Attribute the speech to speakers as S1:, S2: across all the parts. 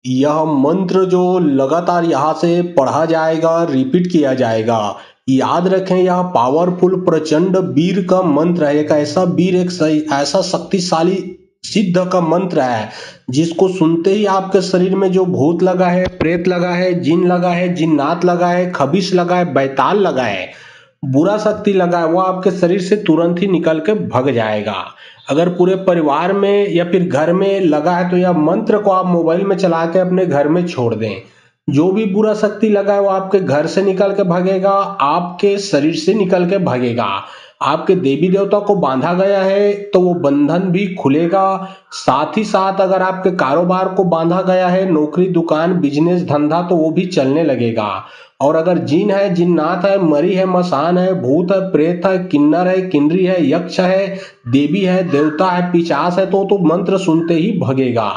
S1: यह मंत्र जो लगातार यहाँ से पढ़ा जाएगा, रिपीट किया जाएगा। याद रखें, यह पावरफुल प्रचंड वीर का मंत्र है। एक ऐसा वीर, एक सही ऐसा शक्तिशाली सिद्ध का मंत्र है जिसको सुनते ही आपके शरीर में जो भूत लगा है, प्रेत लगा है, जिन लगा है, जिन्नात लगा है, खबिश लगा है, बैताल लगा है, बुरा शक्ति लगा है, वो आपके शरीर से तुरंत ही निकल के भग जाएगा। अगर पूरे परिवार में या फिर घर में लगा है तो यह मंत्र को आप मोबाइल में चला के अपने घर में छोड़ दें। जो भी बुरा शक्ति लगा है वो आपके घर से निकल के भागेगा, आपके शरीर से निकल के भागेगा। आपके देवी देवता को बांधा गया है तो वो बंधन भी खुलेगा। साथ ही साथ अगर आपके कारोबार को बांधा गया है, नौकरी, दुकान, बिजनेस, धंधा, तो वो भी चलने लगेगा। और अगर जिन है, जिन्नात है, मरी है, मसान है, भूत है, प्रेत है, किन्नर है, किन्नरी है, यक्ष है, देवी है, देवता है, पिशाच है, तो मंत्र सुनते ही भगेगा।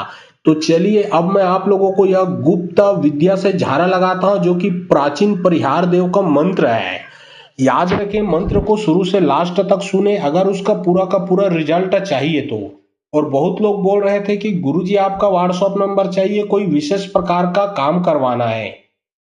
S1: तो चलिए अब मैं आप लोगों को यह गुप्त विद्या से झारा लगाता हूं जो कि प्राचीन परिहार देव का मंत्र है। याद रखें, मंत्र को शुरू से लास्ट तक सुने अगर उसका पूरा का पूरा रिजल्ट चाहिए तो। और बहुत लोग बोल रहे थे कि गुरुजी आपका व्हाट्सएप नंबर चाहिए, कोई विशेष प्रकार का काम करवाना है।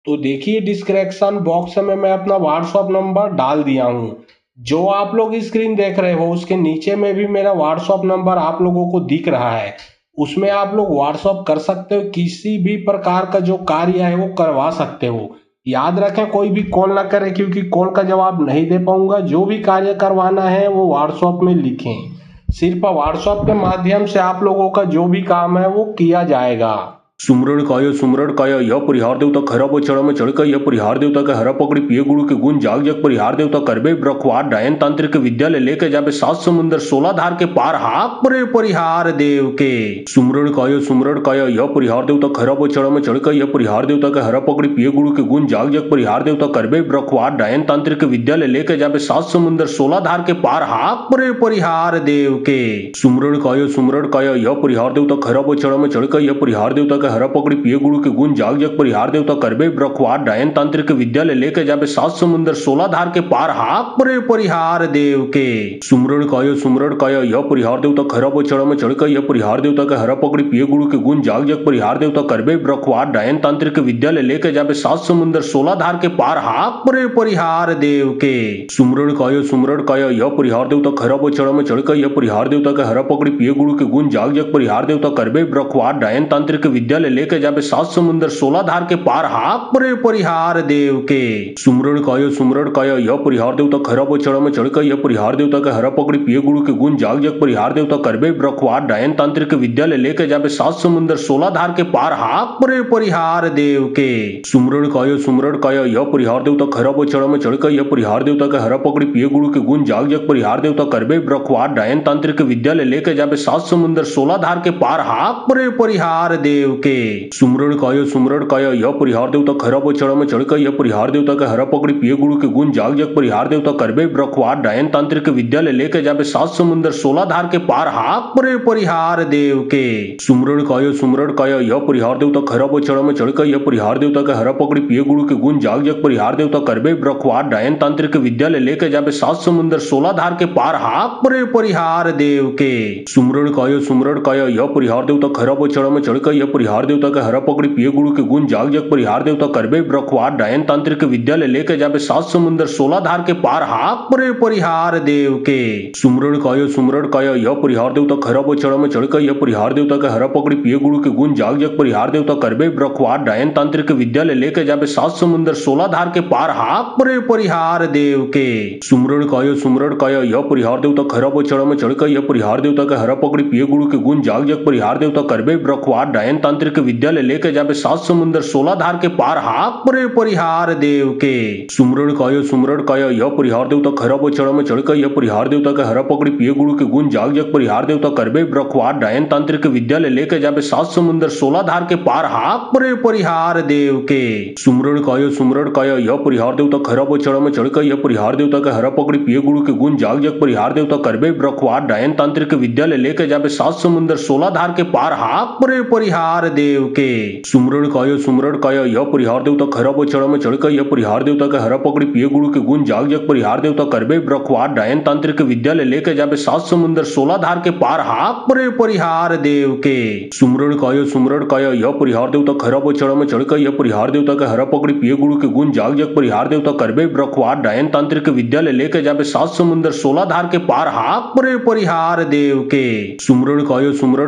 S1: तो देखिए डिस्क्रिप्शन बॉक्स में मैं अपना व्हाट्सएप नंबर डाल दिया हूँ। जो आप लोग स्क्रीन देख रहे हो उसके नीचे में भी मेरा व्हाट्सएप नंबर आप लोगों को दिख रहा है। उसमें आप लोग व्हाट्सएप कर सकते हो, किसी भी प्रकार का जो कार्य है वो करवा सकते हो। याद रखें, कोई भी कॉल ना करें क्योंकि कॉल का जवाब नहीं दे पाऊंगा। जो भी कार्य करवाना है वो व्हाट्सएप में लिखें। सिर्फ व्हाट्सएप के माध्यम से आप लोगों का जो भी काम है वो किया जाएगा। सुमरण काय यह परिहार देवता खरा चढ़ में चढ़ यह परिहार देवता के हरा पकड़ी पिए गुरु के गुण जाग जग परिहार देवता करबे ब्रखवार डायन तांत्रिक विद्यालय लेके जाबे 7 समुंदर 16 धार के पार हाक परे परिहार देव के। सुमरण काय यह परिहार देवता खरा चढ़ में चढ़ यह परिहार देवता के हरा पकड़ी पिए गुरु के गुण जाग जग परिहार देवता करबे ब्रखवार डायन तांत्रिक विद्यालय लेके जाबे 7 समुंदर 16 धार के पार हाक परे परिहार देव के। सुमरण काय यह परिहार देवता खरा चढ़ में चढ़ यह परिहार देवता हरा पकड़ी पिए गुरु के गुण जाग जग परिहार देवता करबे ब्रखवार डायन तांत्रिक विद्यालय लेके जाबे 7 समुंदर 16 धार के पार हाक परे परिहार देव के। सुमरण काय यह परिहार देवता खरा चढ़ में चढ़ यह परिहार देवता के हरा पकड़ी पिए गुरु के गुण जाग जग परिहार देवता करबे ब्रखवार डायन तांत्रिक विद्यालय लेके जाबे 7 समुंदर 16 धार के पार हाक परे परिहार देव के। सुमरण काय यह परिहार देवता खरा चढ़ में चढ़ यह परिहार देवता के हरा पकड़ी पिए गुरु के गुण जाग जग परिहार देवता करबे ब्रखवार डायन तांत्रिक विद्यालय लेके जाबे 7 समुंदर 16 धार के पार हाक परे परिहार देव के। सुमरण काय यह परिहार देवता खरा चढ़ में चढ़ यह परिहार देवता के हरा पकड़ी पिए गुरु के गुण जाग जग परिहार देवता करबे ब्रखवार डायन तांत्रिक विद्यालय लेके जाबे 7 समुंदर 16 धार के पार हाक परे परिहार देव के। सुमरण काय यह परिहार देवता खरा चढ़ में चढ़ यह परिहार देवता के हरा पकड़ी पिए गुरु के गुण जाग जग परिहार देवता करबे ब्रखवार डायन तांत्रिक विद्यालय लेके जाबे 7 समुंदर 16 धार के पार हाक परे परिहार देव के। सुमरण काय यह परिहार देवता खरा चढ़ में चढ़ यह परिहार देवता के हरा पकड़ी पिए गुरु के गुण जाग जग परिहार देवता करबे ब्रखवार डायन तांत्रिक विद्यालय लेके जाबे 7 समुंदर 16 धार के पार हाक परे परिहार देव के। सुमरण काय यह परिहार देवता खरा चढ़ में चढ़ यह परिहार देवता के हरा पकड़ी पिए गुरु के गुण जाग जग परिहार देवता करबे ब्रखवार डायन तांत्रिक विद्यालय लेके जाबे 7 समुंदर 16 धार के पार हाक परे परिहार देव के। सुमरण काय यह परिहार देवता खरा चढ़ में चढ़ यह परिहार देवता के हरा पकड़ी पिए गुरु के गुण जाग जग परिहार देवता करबे ब्रखवार डायन तांत्रिक विद्यालय लेके जाबे 7 समुंदर 16 धार के पार हाक परे परिहार देव के। सुमरण काय यह परिहार देवता खरा चढ़ में चढ़ यह परिहार देवता के हरा पकड़ी पिए गुरु के गुण जाग जग परिहार देवता करबे ब्रखवार डायन तांत्रिक विद्यालय लेके जाबे 7 समुंदर 16 धार के पार हाक परे परिहार देव के। सुमरण काय यह परिहार देवता खरा चढ़ में चढ़ यह परिहार देवता के हरा पकड़ी पिए गुरु के गुण जाग जग परिहार देवता करबे ब्रखवार डायन तांत्रिक विद्यालय लेके जाबे 7 समुंदर 16 धार के पार हाक परे परिहार देव के। सुमरण काय यह परिहार देवता खरा चढ़ में चढ़ यह परिहार देवता के हरा पकड़ी पिए गुरु के गुण जाग जग परिहार देवता करबे ब्रखवार डायन तांत्रिक विद्यालय लेके जाबे 7 समुंदर 16 धार के पार हाक परे परिहार देव के। सुमरण काय यह परिहार देवता खरा चढ़ में चढ़ यह परिहार देवता के हरा पकड़ी पिए गुरु के गुण जाग जग परिहार देवता करबे ब्रखवार डायन तांत्रिक विद्यालय लेके जाबे 7 समुंदर 16 धार के पार हाक परे परिहार देव के सुमरण काय यह परिहार देवता खरा बछड़ा में चढ़कर यह परिहार देवता के हरा पकड़ी पिए गुरु के गुण जाग जग परिहार देवता करबे ब्रखवार डायन तांत्रिक विद्यालय लेके जाबे 7 समुंदर 16 धार के पार हाक परे परिहार देव के सुमरण काय यह परिहार देवता खरा बछड़ा में चढ़कर यह परिहार देवता के हरा पकड़ी पिए गुरु के गुण जाग जग परिहार देवता करबे ब्रखवार डायन तांत्रिक विद्यालय लेके जाबे 7 समुंदर 16 धार के पार हाक परे परिहार देव के सुमरण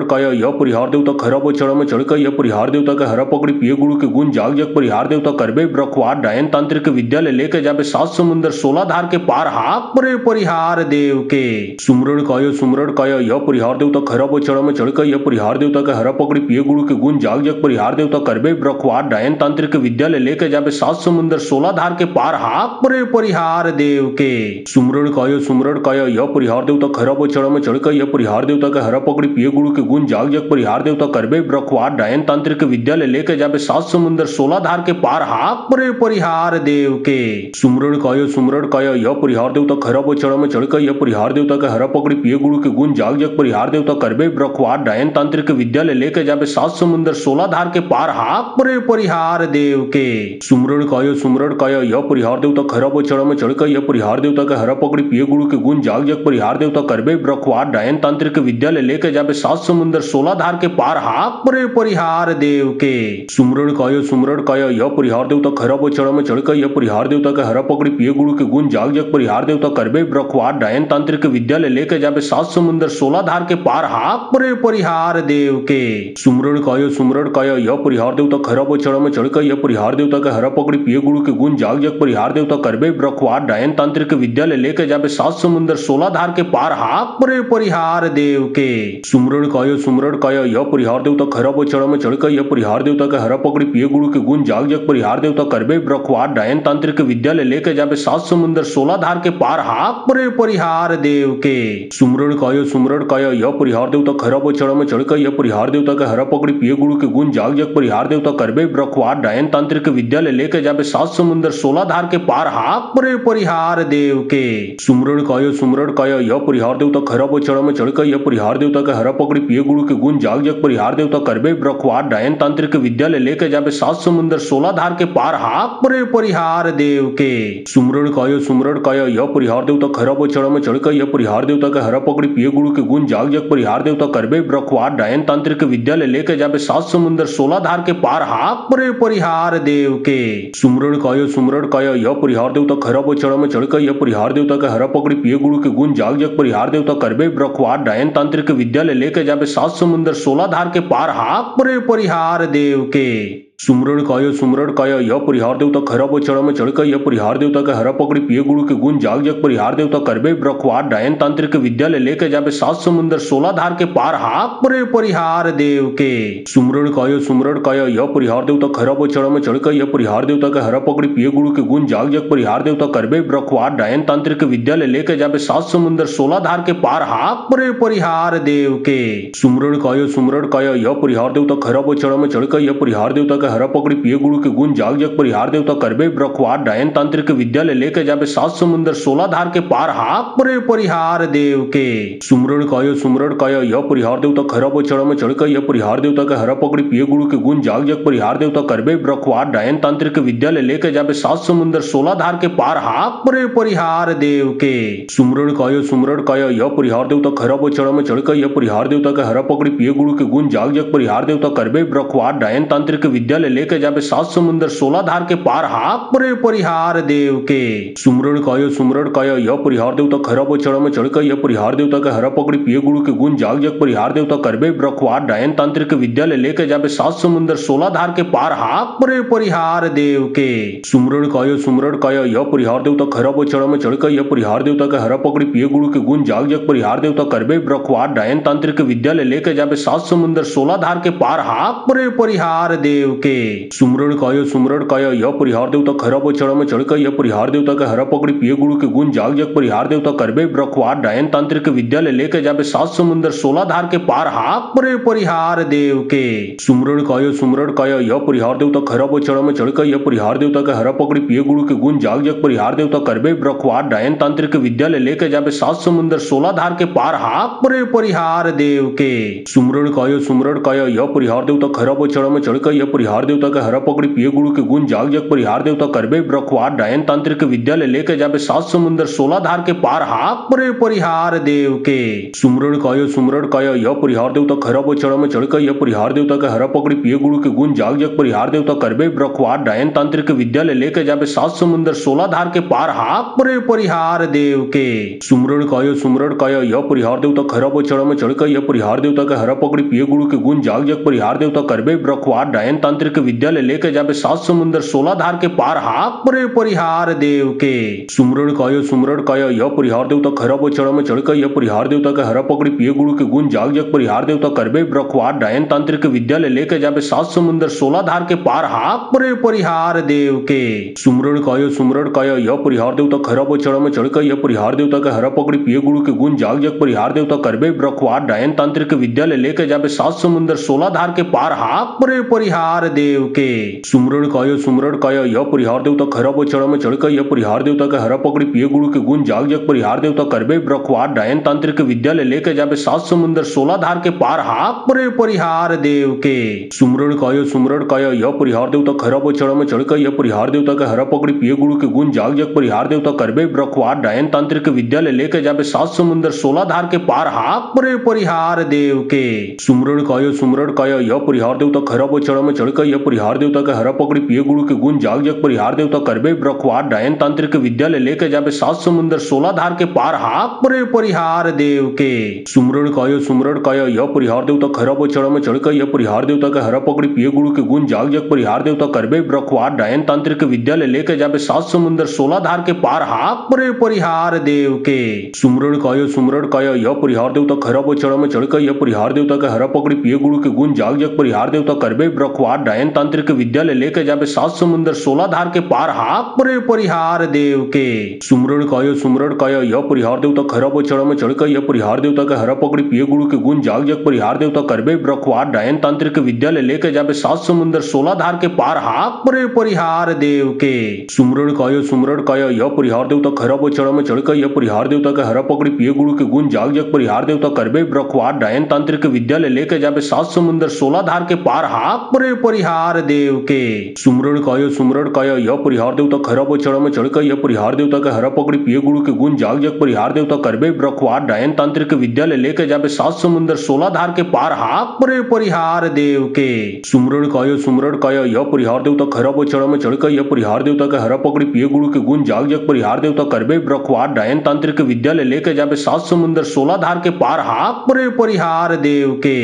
S1: काय यह परिहार देवता खरा बछड़ा में चढ़कर यह परिहार देवता के हरा पकड़ी पिए गुरु के गुण जाग जग परिहार देवता करबे ब्रखवार डायन तांत्रिक विद्यालय लेके जाबे 7 समुंदर 16 धार के पार हाक परे परिहार देव के सुमरण काय यह परिहार देवता खरा बछड़ा में चढ़कर यह परिहार देवता के हरा पकड़ी पिए गुरु के गुण जाग जग परिहार देवता करबे ब्रखवार डायन तांत्रिक विद्यालय लेके जाबे 7 समुंदर 16 धार के पार हाक परे परिहार देव के सुमरण काय यह परिहार देवता खरा बछड़ा में चढ़कर यह परिहार देवता के हरा पकड़ी पिए गुरु के गुण जाग जग परिहार देवता करबे ब्रखवार डायन तांत्रिक विद्यालय लेके जाबे 7 समुंदर 16 धार के पार हाक परे परिहार देव के सुमरण काय यह परिहार देवता खरा बछड़ा में चढ़कर यह परिहार देवता के हरा पकड़ी पिए गुरु के गुण जाग जग परिहार देवता करबे ब्रखवार डायन तांत्रिक विद्यालय लेके जाबे 7 समुंदर 16 धार के पार हाक परे परिहार देव के सुमरण काय यह परिहार देवता खरा बछड़ा में चढ़कर यह परिहार देवता के हरा पकड़ी पिए गुरु के गुण जाग जग परिहार देवता करबे ब्रखवार डायन तांत्रिक विद्यालय लेके जाबे 7 समुंदर 16 धार के पार हाक परे परिहार देव के सुमरण काय यह परिहार देवता खरा बछड़ा में चढ़कर यह परिहार देवता के हरा पकड़ी पिए गुरु के गुण जाग जग परिहार देवता करबे ब्रखवार डायन तांत्रिक विद्यालय लेके जाबे 7 समुंदर 16 धार के पार हाक परे परिहार देव के सुमरण काय यह परिहार देवता खरा बछड़ा में चढ़कर यह परिहार देवता के हरा पकड़ी पिए गुरु के गुण जाग जग परिहार देवता करबे ब्रखवार डायन तांत्रिक विद्यालय लेके जाबे 7 समुंदर 16 धार के पार हाक परे परिहार देव के सुमरण काय यह परिहार देवता खरा बछड़ा में चढ़कर यह परिहार देवता के हरा पकड़ी पिए गुरु के गुण जाग जग परिहार देवता करबे ब्रखवार डायन तांत्रिक विद्यालय लेके जाबे 7 समुंदर 16 धार के पार हाक परे परिहार देव के सुमरण काय यह परिहार देवता खरा बछड़ा में चढ़कर यह परिहार देवता के हरा पकड़ी पिए गुरु के गुण जाग जग परिहार देवता करबे ब्रखवार डायन तांत्रिक विद्यालय लेके जाबे 7 समुंदर 16 धार के पार हाक परे परिहार देव के सुमरण काय यह परिहार देवता खरा बछड़ा में चढ़कर यह परिहार देवता के हरा पकड़ी पिए गुरु के गुण जाग जग परिहार देवता करबे ब्रखवार डायन तांत्रिक विद्यालय लेके जाबे 7 समुंदर 16 धार के पार हाक परे परिहार देव के सुमरण काय यह परिहार देवता खरा बछड़ा में चढ़कर यह परिहार देवता के हरा पकड़ी पिए गुरु के गुण जाग जग परिहार देवता करबे ब्रखवार डायन तांत्रिक विद्यालय लेके जाबे 7 समुंदर 16 धार के पार हाक परे परिहार देव के सुमरण काय यह परिहार देवता खरा बछड़ा में चढ़कर यह परिहार देवता के हरा पकड़ी पिए गुरु के गुण जाग जग परिहार देवता करबे ब्रखवार डायन तांत्रिक विद्यालय लेके जाबे 7 समुंदर 16 धार के पार हाक परे परिहार देव के सुमरण काय यह परिहार देवता खरा बछड़ा में चढ़कर यह परिहार देवता के हरा पकड़ी पिए गुरु के गुण जाग जग परिहार देवता करबे ब्रखवार डायन तांत्रिक विद्यालय लेके जाबे 7 समुंदर 16 धार के पार हाक परे परिहार देव के सुमरण काय यह परिहार देवता खरा बछड़ा में चढ़कर यह परिहार देवता के हरा पकड़ी पिए गुरु के गुण जाग जग परिहार देवता करबे ब्रखवार डायन तांत्रिक विद्यालय लेके जाबे 7 समुंदर 16 धार के पार हाक परे परिहार देव के सुमरण काय यह परिहार देवता खरा बछड़ा में चढ़कर यह परिहार देवता के हरा पकड़ी पिए गुरु के गुण जाग जग परिहार देवता करबे ब्रखवार डायन तांत्रिक विद्यालय लेके जाबे 7 समुंदर 16 धार के पार हाक परे परिहार देव के सुमरण काय यह परिहार देवता खरा बछड़ा में चढ़कर यह परिहार देवता के हरा पकड़ी पिए गुरु के गुण जाग जग परिहार देवता करबे ब्रखवार डायन तांत्रिक विद्यालय लेके जाबे 7 समुंदर 16 धार के पार हाक परे परिहार देव के सुमरण काय यह परिहार देवता खरा बछड़ा में चढ़कर यह परिहार देवता के हरा पकड़ी पिए गुरु के गुण जाग जग परिहार देवता करबे ब्रखवार डायन तांत्रिक विद्यालय लेके जाबे 7 समुंदर 16 धार के पार हाक परे परिहार देव के सुमरण काय यह परिहार देवता खरा बछड़ा में चढ़कर यह परिहार देवता के हरा पकड़ी पिए गुरु के गुण जाग जग परिहार देवता करबे ब्रखवार डायन तांत्रिक विद्यालय लेके जाबे 7 समुंदर 16 धार के पार हाक परे परिहार देव के सुमरण काय यह परिहार देवता खरा बछड़ा में चढ़कर यह परिहार देवता के हरा पकड़ी पिए गुरु के गुण जाग जग परिहार देवता करबे ब्रखवार डायन तांत्रिक विद्यालय लेके जाबे 7 समुंदर 16 धार के पार हाक परे परिहार देव के के सुमरण काया यह परिहार देवता खरा बछड़ा में चढ़कर यह परिहार देवता के हरा पकड़ी पिए गुरु के गुण जाग जग परिहार देवता करबे ब्रखवार डायन तांत्रिक विद्यालय लेके जाबे 7 समुंदर 16 धार के पार हाक परे परिहार देव के सुमरण काया यह परिहार देवता खरा बछड़ा में चढ़कर यह परिहार देवता के हरा पकड़ी पिए गुरु के गुण जाग जग परिहार देवता करबे ब्रखवार डायन तांत्रिक विद्यालय लेके जाबे 7 समुंदर 16 धार के पार हाक परे परिहार देव के सुमरण काया यह परिहार देवता खरा बछड़ा में चढ़कर यह परिहार देवता के हरा पकड़ी पिए गुरु के गुण जाग जग परिहार देवता करबे ब्रखवार डायन तांत्रिक विद्यालय लेके जाबे 7 समुंदर 16 धार के पार हाक परे परिहार देव के सुमरण काया यह परिहार देवता खरा बछड़ा में चढ़कर यह परिहार देवता के हरा पकड़ी पिए गुरु के गुण जाग जग परिहार देवता करबे ब्रखवार डायन तांत्रिक विद्यालय लेके जाबे 7 समुंदर 16 धार के पार हाक परे परिहार देव के सुमरण काया यह परिहार देवता खरा बछड़ा में चढ़कर यह परिहार देवता के हरा पकड़ी पिए गुरु के गुण जाग जग परिहार देवता करबे ब्रखवार डायन तांत्रिक विद्यालय लेके जाबे 7 समुंदर 16 धार के पार हाक परे परिहार देव के सुमरण काया यह परिहार देवता खरा बछड़ा में चढ़कर यह परिहार देवता के हरा पकड़ी पिए गुरु के गुण जाग जग परिहार देवता करबे ब्रखवार डायन तांत्रिक विद्यालय लेके जाबे 7 समुंदर 16 धार के पार हाक परे परिहार देव के सुमरण काया यह परिहार देवता खरा बछड़ा में चढ़कर यह परिहार देवता के हरा पकड़ी पिए गुरु के गुण जाग जग परिहार देवता करबे ब्रखवार डायन तांत्रिक विद्यालय लेके जाबे 7 समुंदर 16 धार के पार हाक परे परिहार देव के सुमरण काया यह परिहार देवता खरा बछड़ा में चढ़कर यह परिहार देवता के हरा पकड़ी पिए गुरु के गुण जाग जग परिहार देवता करबे ब्रखवार डायन तांत्रिक विद्यालय लेके जाबे 7 समुंदर 16 धार के पार हाक परे परिहार देव के सुमरण काया यह परिहार देवता खरा बछड़ा में चढ़कर यह परिहार देवता के हरा पकड़ी पिए गुरु के गुण जाग जग परिहार देवता करबे ब्रखवार डायन तांत्रिक विद्यालय लेके जाबे 7 समुंदर 16 धार के पार हाक परे परिहार देव के सुमरण काया यह परिहार देवता खरा बछड़ा में चढ़कर यह परिहार देवता के हरा पकड़ी पिए गुरु के गुण जाग जग परिहार देवता करबे ब्रखवार डायन तांत्रिक विद्यालय लेके जाबे 7 समुंदर 16 धार के पार हाक परे परिहार देव के सुमरण काया यह परिहार देवता खरा बछड़ा में चढ़कर यह परिहार देवता के हरा पकड़ी पिए गुरु के गुण जाग जग परिहार देवता करबे ब्रखवार डायन तांत्रिक विद्यालय लेके जाबे 7 समुंदर 16 धार के पार हाक परे परिहार देव के सुमरण काया यह परिहार देवता खरा बछड़ा में चढ़कर यह परिहार देवता के हरा पकड़ी पिए गुरु के गुण जाग जग परिहार देवता करबे ब्रखवार डायन तांत्रिक विद्यालय लेके जाबे 7 समुंदर 16 धार के पार हाक परे परिहार देव के सुमरण काया यह परिहार देवता खरा बछड़ा में चढ़कर यह परिहार देवता के हरा पकड़ी पिए गुरु के गुण जाग जग परिहार देवता करबे ब्रखवार डायन तांत्रिक विद्यालय लेके जाबे 7 समुंदर 16 धार के पार हाक परे परिहार देव के सुमरण काया यह परिहार देवता खरा बछड़ा में चढ़कर यह परिहार देवता के हरा पकड़ी पिए गुरु के गुण जाग जग परिहार देवता करबे ब्रखवार डायन तांत्रिक विद्यालय लेके जाबे 7 समुंदर 16 धार के पार हाक परे परिहार देव के सुमरण काया यह परिहार देवता खरा बछड़ा में चढ़कर यह परिहार देवता के हरा पकड़ी पिए गुरु के गुण जाग जग परिहार देवता करबे ब्रखवार डायन तांत्रिक विद्यालय लेके जाबे 7 समुंदर 16 धार के पार हाक परे परिहार देव के सुमरण काया यह परिहार देवता खरा बछड़ा में चढ़कर यह परिहार देवता के हरा पकड़ी पिए गुरु के गुण जाग जग परिहार देवता करबे ब्रखवार डायन तांत्रिक विद्यालय लेके जाबे 7 समुंदर 16 धार के पार हाक परे परिहार देव के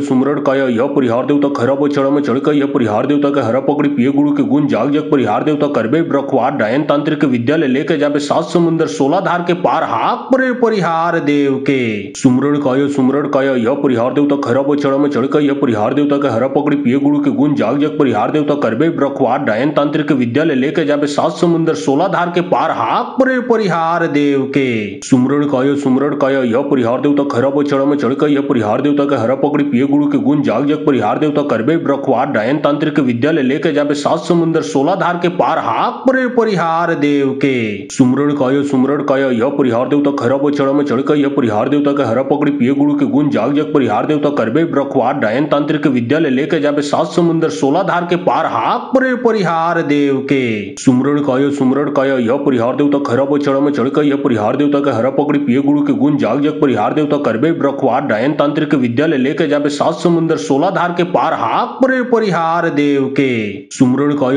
S1: सुमरण काया यह परिहार देवता खरा बछड़ा में चढ़कर यह परिहार देवता के हरा पकड़ी पिए गुरु के गुण जाग जग परिहार देवता करबे ब्रखवार डायन तांत्रिक विद्यालय लेके जाबे 7 समुंदर 16 धार के पार हाक परे परिहार देव के सुमरण काया यह परिहार देवता खरा बछड़ा में चढ़कर यह परिहार देवता के हरा पकड़ी पिए गुरु के गुण जाग जग परिहार देवता करबे ब्रखवार डायन तांत्रिक विद्यालय लेके जाबे 7 समुंदर 16 धार के पार हाक परे परिहार देव के सुमरण काया यह परिहार देवता खरा बछड़ा में चढ़कर यह परिहार देवता के हरा पकड़ी पिए गुरु के गुण जाग जग परिहार देवता करबे ब्रखवार डायन तांत्रिक विद्यालय लेके जाबे 7 समुंदर 16 धार के पार हाक परे परिहार देव के सुमरण काया यह परिहार देवता खरा बछड़ा में चढ़कर यह परिहार देवता के हरा पकड़ी पिए गुरु के गुण जाग जग परिहार देवता करबे ब्रखवार डायन तांत्रिक विद्यालय लेके जाबे 7 समुंदर 16 धार के पार हाक परे परिहार देव के सुमरण काया यह परिहार देवता खरा बछड़ा में चढ़कर यह परिहार देवता के हरा पकड़ी पिए गुरु के गुण जाग जग परिहार देवता करबे ब्रखवार डायन तांत्रिक विद्यालय लेके जाबे 7 समुंदर 16 धार के पार हाक परे परिहार देव के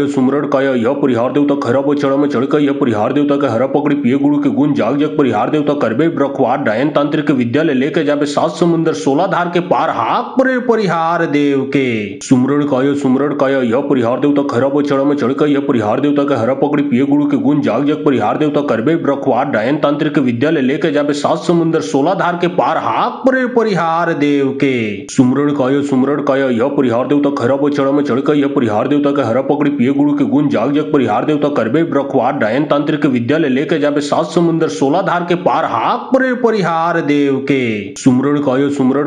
S1: सुमरण काया यह परिहार देवता खरा बछड़ा में चढ़कर यह परिहार देवता के हरा पकड़ी पिए गुरु के गुण जाग जग परिहार देवता करबे ब्रखवार डायन तांत्रिक विद्यालय लेके जाबे 7 समुंदर 16 धार के पार हाक परे परिहार देव के सुमरण काया यह परिहार देवता खरा बछड़ा में चढ़कर यह परिहार देवता के हरा पकड़ी पिए गुरु के गुण जाग जग परिहार देवता करबे ब्रखवार डायन तांत्रिक विद्यालय लेके जाबे 7 समुंदर 16 धार के पार हाक परे परिहार देव के सुमरण काया यह परिहार देवता खरब चढ़ में चढ़कर यह परिहार देवता के हरा पकड़ी पिए गुरु के गुण जाग जग परिहार देवता करबे ब्रखवाट डायन तांत्रिक विद्यालय लेके जाबे 7 समुंदर 16 धार के पार हाक परे परिहार देव के सुमरण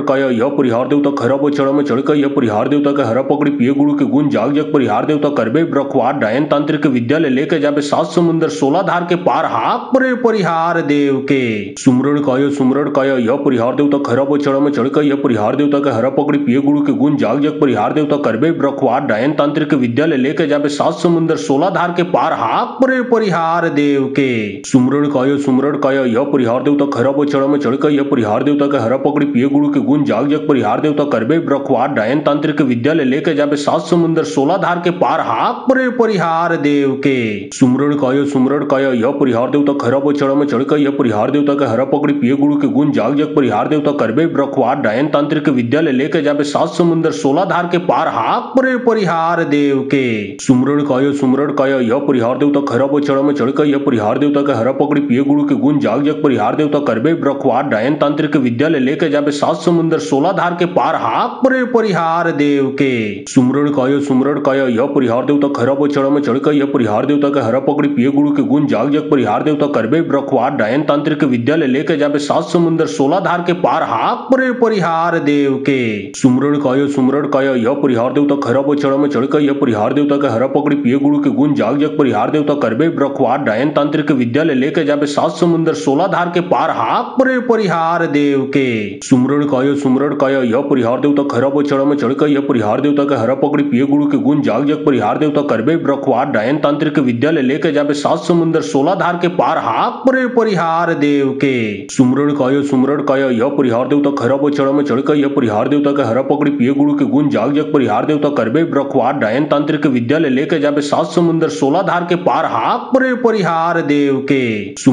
S1: काया यह परिहार देवता खरब चढ़ में चढ़कर यह परिहार देवता के हरा पकड़ी पिए गुरु के गुण जाग जग परिहार देवता करबे ब्रखवाट डायन तांत्रिक विद्यालय लेके जाबे 7 समुंदर 16 धार के पार हाक परे परिहार देव के सुमरण काया यह परिहार देवता खरब चढ़ में चढ़कर यह परिहार देवता के हरा पकड़ी पिए गुरु के गुण जाग जग परिहार देवता करबे ब्रखवाट डायन तांत्रिक विद्यालय लेके जाबे 7 समुंदर 16 धार के पार हाक परे परिहार देव के सुमरण काया यह परिहार देवता खरब चढ़ में चढ़कर यह परिहार देवता के हरा पकड़ी पिए गुरु के गुण जाग जग परिहार देवता करबे ब्रखवाट डायन तांत्रिक विद्यालय लेके जाबे 7 समुंदर 16 धार के पार हाक परे परिहार देव के सुमरण काया यह परिहार देवता खरब चढ़ में चढ़कर यह परिहार देवता के हरा पकड़ी पिए गुरु के गुण जाग जग परिहार देवता करबे ब्रखवाट डायन तांत्रिक विद्यालय लेके जाबे 7 समुंदर 16 धार के पार हाक परे परिहार देव के सुमरण काया यह परिहार देवता खरब चढ़ में चढ़कर यह परिहार देवता के हरा पकड़ी पिए गुरु के गुण जाग जग परिहार देवता करबे ब्रखवाट डायन तांत्रिक विद्यालय लेके जाबे 7 समुंदर 16 धार के पार हाक परे परिहार देव के सुमरण काया यह परिहार देवता खरब चढ़ में चढ़कर यह परिहार देवता के हरा पकड़ी पिए गुरु के गुण जाग जग परिहार देवता करबे ब्रखवाट डायन तांत्रिक विद्यालय लेके जाबे 7 समुंदर 16 धार के पार हाक परे परिहार देव के सुमरण काया यह परिहार देवता खरब चढ़ में चढ़कर यह परिहार देवता के हरा पकड़ी पिए गुरु के गुण जाग जग परिहार देवता करबे ब्रखवाट डायन तांत्रिक विद्यालय लेके जाबे 7 समुंदर 16 धार के पार हाक परे परिहार देव के सुमरण काया यह परिहार देवता खरब चढ़ में चढ़कर यह परिहार देवता के हरा पकड़ी पिए गुरु के गुण जाग जग परिहार देवता करबे ब्रखवाट डायन तांत्रिक विद्यालय लेके जाबे 7 समुंदर 16 धार के पार हाक परे परिहार देव के सुमरण काया यह परिहार देवता खरब चढ़ में चढ़कर यह परिहार देवता के हरा पकड़ी पिए गुरु के गुण जाग जग परिहार देवता करबे ब्रखवाट डायन तांत्रिक विद्यालय लेके जाबे 7 समुंदर 16 धार के पार हाक परे परिहार देव के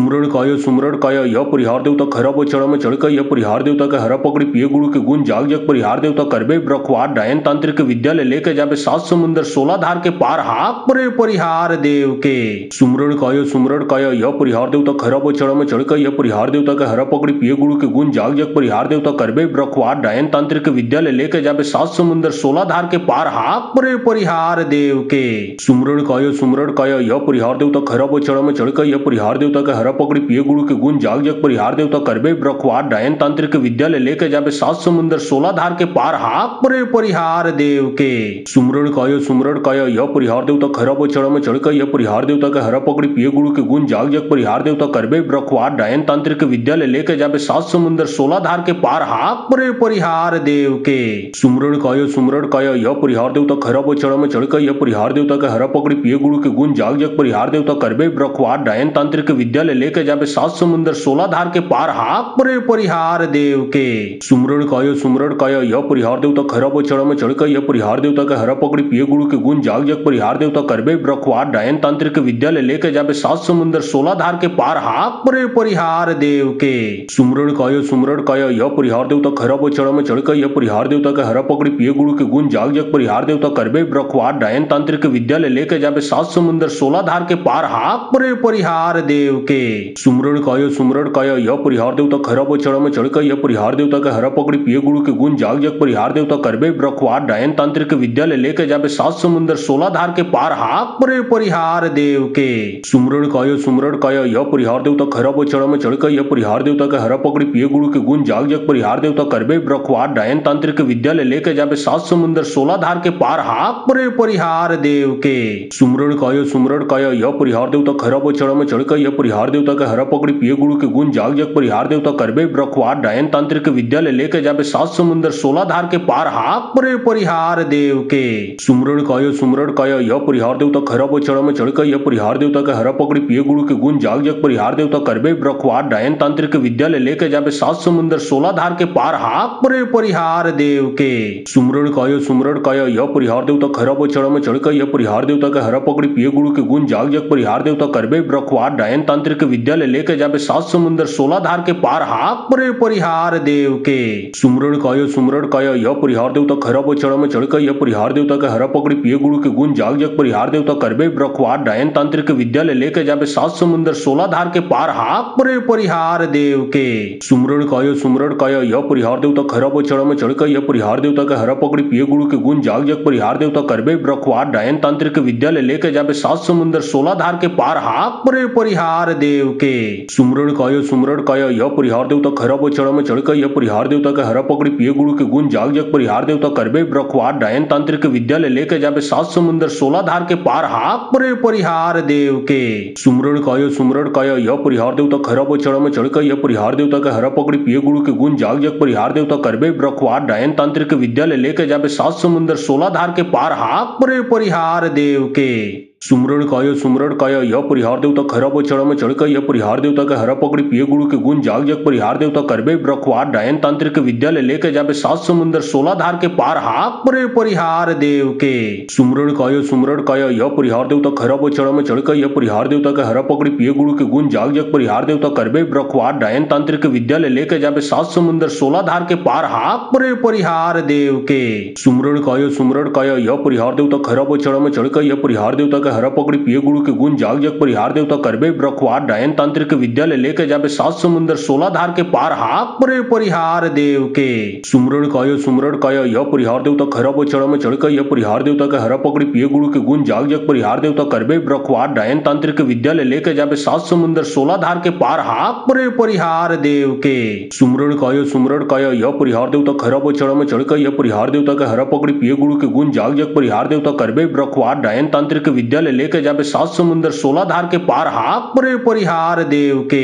S1: सुमरण काया यह परिहार देवता खरब चढ़ में चढ़कर यह परिहार देवता के हरा पकड़ी पिए गुरु के गुण जाग जग परिहार देवता करबे ब्रखवाट डायन तांत्रिक विद्यालय लेके जाबे 7 समुंदर 16 धार के पार हाक परे परिहार देव के सुमरण काया यह परिहार देवता खरब चढ़ में चढ़कर यह परिहार देवता के हरा पकड़ी पिए गुरु के गुण जाग जग परिहार देवता करबे ब्रखवाट डायन तांत्रिक विद्यालय लेके जाबे 7 समुंदर 16 धार के पार हाक परे परिहार देव के सुमरण काया यह परिहार देवता खरब चढ़ में चढ़कर यह परिहार देवता के हरा पकड़ी पिए गुरु के गुण जाग जग परिहार देवता करबे ब्रखवाट डायन तांत्रिक विद्यालय लेके जाबे 7 समुंदर 16 धार के पार हाक परे परिहार देव के सुमरण काया यह परिहार देवता खरब चढ़ में चढ़कर यह परिहार देवता के हरा पकड़ी पिए गुरु के गुण जाग जग परिहार देवता करबे ब्रखवाट डायन तांत्रिक विद्यालय लेके जाबे 7 समुंदर 16 धार के पार हाक परे परिहार देव के सुमरण काया यह परिहार देवता खरब चढ़ में चढ़कर यह परिहार देवता के हरा पकड़ी पिए गुरु के गुण जाग जग परिहार देवता करबे ब्रखवाट डायन तांत्रिक विद्यालय लेके जाबे 7 समुंदर 16 धार के पार हाक परे परिहार देव के सुमरण काया यह परिहार देवता खरब चढ़ में चढ़कर यह परिहार देवता के हरा पकड़ी पिए गुरु के गुण जाग जग परिहार देवता करबे ब्रखवाट डायन तांत्रिक विद्यालय लेके जाबे 7 समुंदर 16 धार के पार हाक परे परिहार देव के सुमरण काया यह परिहार देवता खरब चढ़ में चढ़कर यह परिहार देवता के हरा पकड़ी पिए गुरु के गुण जाग जग परिहार देवता करबे ब्रखवाट डायन तांत्रिक विद्यालय लेके जाबे 7 समुंदर 16 धार के पार हाक परे परिहार देव के सुमरण काया यह परिहार देवता खरब चढ़ में चढ़कर यह परिहार देवता के हरा पकड़ी पिए गुरु के गुण जाग जग परिहार देवता करबे ब्रखवाट डायन तांत्रिक विद्यालय लेके जाबे 7 समुंदर 16 धार के पार हाक परे परिहार देव के सुमरण काया यह परिहार देवता खरब चढ़ में चढ़कर यह परिहार देवता के हरा पकड़ी पिए गुरु के गुण जाग जग परिहार देवता करबे ब्रखवाट डायन तांत्रिक विद्यालय लेके जाबे 7 समुंदर 16 धार के पार हाक परे परिहार देव के सुमरण काया यह परिहार देवता खरब चढ़ में चढ़कर यह परिहार देवता के हरा पकड़ी पिए गुरु के गुण जाग जग परिहार देवता करबे ब्रखवाट डायन तांत्रिक विद्यालय लेके जाबे 7 समुंदर 16 धार के पार हाक परे परिहार देव के सुमरण काया यह परिहार देवता खरब चढ़ में चढ़कर यह परिहार देवता के हरा पकड़ी पिए गुरु के गुण जाग जग परिहार देवता करबे ब्रखवाट डायन तांत्रिक विद्यालय लेके जाबे 7 समुंदर 16 धार के पार हाक परे परिहार देव के सुमरण काया यह परिहार देवता खरब चढ़ में चढ़कर यह परिहार देवता के हरा पकड़ी पिए गुरु के गुण जाग जग परिहार देवता करबे ब्रखवाट डायन तांत्रिक विद्यालय लेके जाबे 7 समुंदर 16 धार के पार हाक परे परिहार देव के सुमरण काया यह परिहार देवता खरब चढ़ में चढ़कर यह परिहार देवता के हरा पकड़ी पिए गुरु के गुण जाग जग परिहार देवता करबे ब्रखवाट डायन तांत्रिक विद्यालय लेके जाबे 7 समुंदर 16 धार के पार हाक परे परिहार देव के सुमरण काया यह परिहार देवता खरब चढ़ में चढ़कर यह परिहार देवता के हरा पकड़ी पिए गुरु गुरु के गुण जाग जग परिहार देवता करबे ब्रखवार डायन तांत्रिक विद्यालय लेके जाबे 7 समुंदर 16 धार के पार हाक परे परिहार देव के सुमरण कायो यह परिहार देवता खरब चढ़ में चढ़ यह परिहार देवता के हरा पकड़ी पिए गुरु के गुण जाग जग परिहार देवता करबे ब्रखवार डायन तांत्रिक विद्यालय लेके जाबे 7 समुंदर 16 धार के पार हाक परे परिहार देव के सुमरण कायो यह परिहार देवता खरब चढ़ में चढ़ यह परिहार देवता के हरा पकड़ी पिए गुरु के गुण जाग जग परिहार देवता करबे ब्रखवार डायन तांत्रिक विद्यालय लेके जाबे 7 समुंदर 16 धार के पार हाक परे परिहार देव के सुमरण कायो यह परिहार देवता खरब चढ़ में चढ़ यह परिहार देवता के हरा पकड़ी पिए गुरु के गुण जाग जग परिहार देवता करबे ब्रखवार डायन तांत्रिक विद्यालय लेके जाबे 7 समुंदर 16 धार के पार हाक परे परिहार देव के सुमरण कायो यह परिहार देवता खरब चढ़ में चढ़ यह परिहार देवता के हरा पकड़ी पिए गुरु के गुण जाग जग परिहार देवता करबे ब्रखवार डायन तांत्रिक विद्यालय लेके जाबे 7 समुंदर 16 धार के पार हाक परे परिहार देव के सुमरण कायो यह परिहार देवता खरब चढ़ में चढ़ यह परिहार देवता हरा पकड़ी पिए गुरु के गुण जाग जग परिहार देवता करबे ब्रखवार डायन तांत्रिक विद्यालय लेके जाबे 7 समुंदर 16 धार के पार हाक परे परिहार देव के सुमरण कायो यह परिहार देवता खरब चढ़ में चढ़ यह परिहार देवता के हरा पकड़ी पिए गुरु के गुण जाग जग परिहार देवता करबे ब्रखवार डायन तांत्रिक विद्यालय लेके जाबे 7 समुंदर 16 धार के पार हाक परे परिहार देव के सुमरण कायो यह परिहार देवता खरब चढ़ में चढ़ यह परिहार देवता के हरा पकड़ी पिए गुरु के गुण जाग जग परिहार देवता करबे ब्रखवार डायन तांत्रिक विद्यालय लेके जाबे 7 समुंदर 16 धार के पार हाक परे परिहार देव के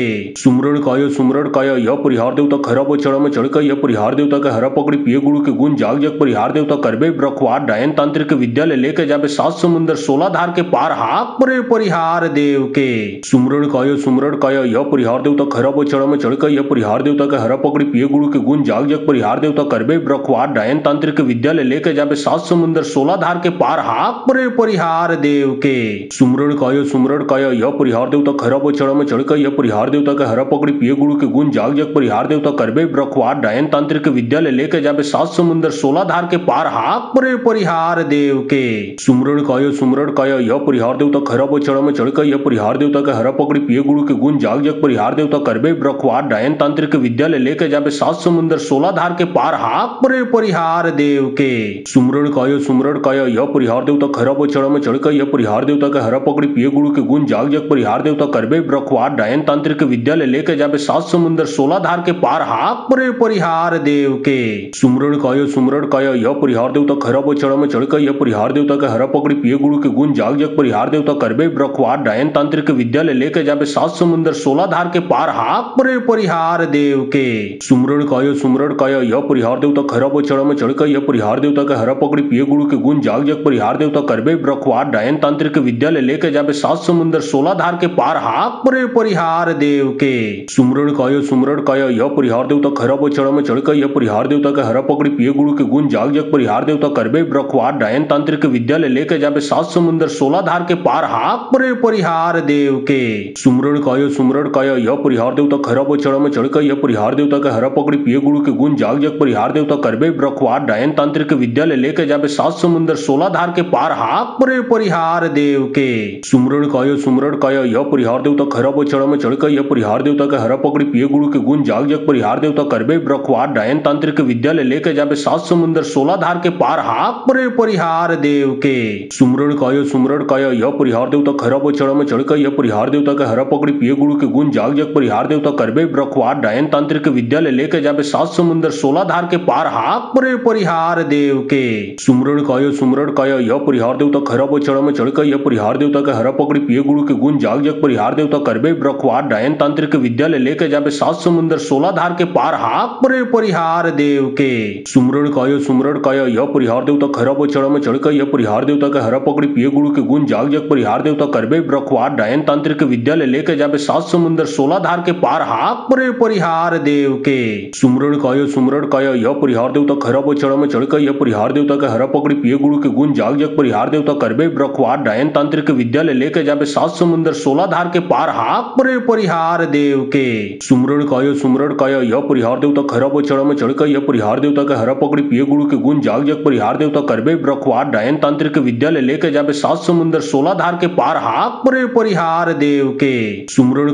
S1: सुमरण कायो यह परिहार देवता खरब चढ़ में चढ़ यह परिहार देवता के हरा पकड़ी पिए गुरु के गुण जाग जग परिहार देवता करबे ब्रखवार डायन तांत्रिक विद्यालय लेके जाबे 7 समुंदर 16 धार के पार हाक परे परिहार देव के सुमरण कायो यह परिहार देवता खरब चढ़ में चढ़ यह परिहार देवता के हरा पकड़ी पिए गुरु के गुण जाग जग परिहार देवता करबे ब्रखवार डायन तांत्रिक विद्यालय लेके जाबे 7 समुंदर 16 धार के पार हाक परे परिहार देव के सुमरण कायो यह परिहार देवता खरब चढ़ में चढ़ यह परिहार देवता के हरा पकड़ी पिए गुरु के गुण जाग जग परिहार देवता करबे ब्रखवार डायन तांत्रिक विद्यालय लेके जाबे 7 समुंदर 16 धार के पार हाक परे परिहार देव के सुमरण कायो यह परिहार देवता खरब चढ़ में चढ़ यह परिहार देवता के हरा पकड़ी पिए गुरु के गुण जाग जग परिहार देवता करबे ब्रखवार डायन तांत्रिक विद्यालय लेके जाबे 7 समुंदर 16 धार के पार हाक परे परिहार देव के सुमरण कायो यह परिहार देवता खरब चढ़ में चढ़ यह परिहार देवता के हरा पकड़ी पिए गुरु के गुण जाग जग परिहार देवता करबे ब्रखवार डायन तांत्रिक विद्यालय लेके जाबे 7 समुंदर 16 धार के पार हाक परे परिहार देव के सुमरण कायो यह परिहार देवता खरब चढ़ में चढ़ यह परिहार देवता के हरा पकड़ी पिए गुरु के गुण जाग जग परिहार देवता करबे ब्रखवार डायन तांत्रिक विद्यालय लेके जाबे 7 समुंदर 16 धार के पार हाक परे परिहार देव के सुमरण कायो यह परिहार देवता खरब चढ़ में चढ़ यह परिहार देवता के हरा पकड़ी पिए गुरु के गुण जाग जग परिहार देवता करबे ब्रखवार डायन तांत्रिक विद्यालय लेके जाबे 7 समुंदर 16 धार के पार हाक परे परिहार देव के सुमरण कायो यह परिहार देवता खरब चढ़ में चढ़ यह परिहार देवता के हरा पकड़ी पिए गुरु के गुण जाग जग परिहार देवता करबे ब्रखवार डायन तांत्रिक विद्यालय लेके जाबे 7 समुंदर 16 धार के पार हाक परे परिहार देव के सुमरण कायो यह परिहार देवता खरब चढ़ में चढ़ यह परिहार देवता के हरा पकड़ी पिए गुरु के गुण जाग जग परिहार देवता करबे ब्रखवार डायन तांत्रिक विद्यालय लेके जाबे 7 समुंदर 16 धार के पार हाक परे परिहार देव के सुमरण कायो यह परिहार देवता खरब चढ़ में चढ़ यह परिहार देवता के हरा पकड़ी पिए गुरु के गुण जाग जग परिहार देवता करबे ब्रखवार डायन तांत्रिक विद्यालय लेके जाबे 7 समुंदर 16 धार के पार हाक परे परिहार देव के सुमरण कायो यह परिहार देवता खरब चढ़ में चढ़ यह परिहार देवता के हरा पकड़ी पिए गुरु के गुण जाग जग परिहार देवता करबे ब्रखवार डायन तांत्रिक विद्यालय लेके जाबे 7 समुंदर 16 धार के पार हाक परे परिहार देव के सुमरण कायो यह परिहार देवता खरब चढ़ में चढ़ यह परिहार देवता के हरा पकड़ी पिए गुरु के गुण जाग जग परिहार देवता करबे ब्रखवार डायन तांत्रिक विद्यालय लेके जाबे 7 समुंदर 16 धार के पार हाक परे परिहार देव के सुमरण कायो यह परिहार देवता खरब चढ़ में चढ़ यह परिहार देवता के हरा पकड़ी पिए गुरु के गुण जाग जग परिहार देवता करबे ब्रखवार डायन तांत्रिक विद्यालय लेके जाबे 7 समुंदर 16 धार के पार हाक परे परिहार देव के सुमरण कायो यह परिहार देवता खरब चढ़ में चढ़ यह परिहार देवता के हरा पकड़ी पिए गुरु के गुण जाग जग परिहार देवता करबे ब्रखवार डायन तांत्रिक विद्यालय लेके जाबे 7 समुंदर 16 धार के पार हाक परे परिहार देव के सुमरण कायो यह परिहार देवता खरा चढ़ा में चढ़ कर यह परिहार देवता के हरा पकड़ी पिए गुरु के गुण जाग जग परिहार देवता करबे ब्रखवार डायन तांत्रिक विद्यालय लेके जाबे 7 समुंदर 16 धार के पार हाक परे परिहार देव के सुमरण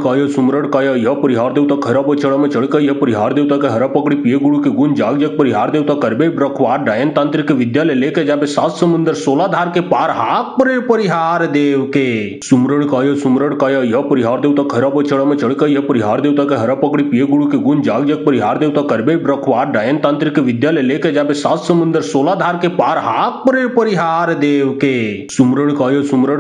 S1: कायो यह परिहार देवता खरा चढ़ा में चढ़ कर यह परिहार देवता के हरा पकड़ी पिए गुरु के गुण जाग जग परिहार देवता करबे ब्रखवार डायन तांत्रिक विद्यालय लेके जाबे 7 समुंदर 16 धार के पार हाक परे परिहार देव के सुमरण कायो यह परिहार देवता खरा चढ़ा में चढ़ कर यह परिहार देवता के हरा पकड़ी पिए गुरु के गुण जाग जग परिहार देवता करबे ब्रखवार डायन तांत्रिक विद्यालय लेके जाबे 7 समुंदर 16 धार के पार हाक परे परिहार देव के सुमरण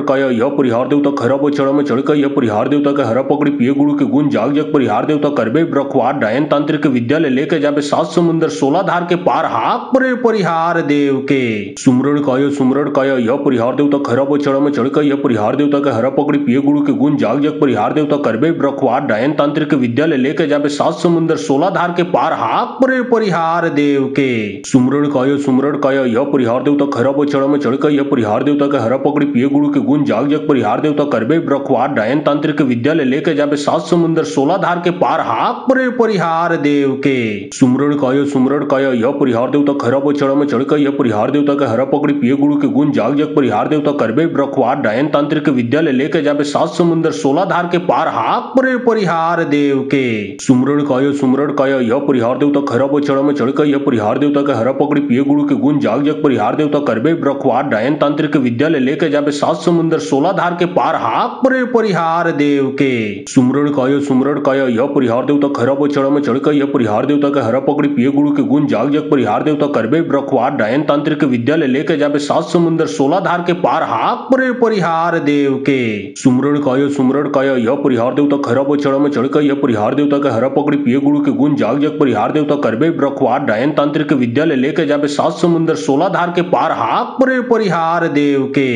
S1: कायो यह परिहार देवता खरा चढ़ा में चढ़ कर यह परिहार देवता के हरा पकड़ी पिए गुरु के गुण जाग जग परिहार देवता करबे ब्रखवार डायन तांत्रिक विद्यालय लेके जाबे 7 समुंदर 16 धार के पार हाक परे परिहार देव के सुमरण कायो यह परिहार देवता खरा चढ़ा में चढ़ कर यह परिहार देवता के हरा पकड़ी पिए गुरु के गुण जाग जग परिहार देवता करबे ब्रखवार डायन तांत्रिक विद्यालय लेके जाबे 7 समुंदर 16 धार के पार हाक परे परिहार देव के सुमरण कायो यह परिहार देवता खरा चढ़ा में चढ़ कर यह परिहार देवता के हरा पकड़ी पिए गुरु के गुण जाग जग परिहार देवता करबे ब्रखवार डायन तांत्रिक विद्यालय लेके जाबे 7 समुंदर 16 धार के पार हाक परे परिहार देव के सुमरण कायो यह परिहार देवता खरा चढ़ा में चढ़ कर यह परिहार देवता के हरा पकड़ी पिए गुरु के गुण जाग जग परिहार देवता करबे ब्रखवार डायन तांत्रिक विद्यालय लेके जाबे 7 समुंदर 16 धार के पार हाक परे परिहार देव के सुमरण कायो यह परिहार देवता खरा चढ़ा में चढ़ कर यह परिहार देवता के हरा पकड़ी पिए गुरु के गुण जाग जग परिहार देवता करबे ब्रखवार डायन तांत्रिक विद्यालय लेके जाबे 7 समुंदर 16 धार के पार हाक परे परिहार देव के सुमरण कायो यह परिहार देवता खरा चढ़ा में चढ़ कर यह परिहार देवता के हरा पकड़ी पिए गुरु के गुण जाग जग परिहार देवता करबे ब्रखवार डायन तांत्रिक विद्यालय लेके जाबे 7 समुंदर 16 धार के पार हाक परे परिहार देव के सुमरण कायो यह परिहार देवता खरा चढ़ा में चढ़ कर यह परिहार देवता के हरा पकड़ी पिए गुरु के गुण जाग जग परिहार देवता करबे ब्रखवार डायन तांत्रिक विद्यालय लेके जाबे 7 समुंदर 16 धार के पार हाक परे परिहार देव के सुमरण कायो यह परिहार देवता खरा चढ़ा में चढ़ कर यह परिहार देवता के हरा पकड़ी पिए गुरु के गुण जाग जग परिहार देवता करबे ब्रखवार डायन तांत्रिक विद्यालय लेके जाबे 7 समुंदर 16 धार के पार हाक परे परिहार देव के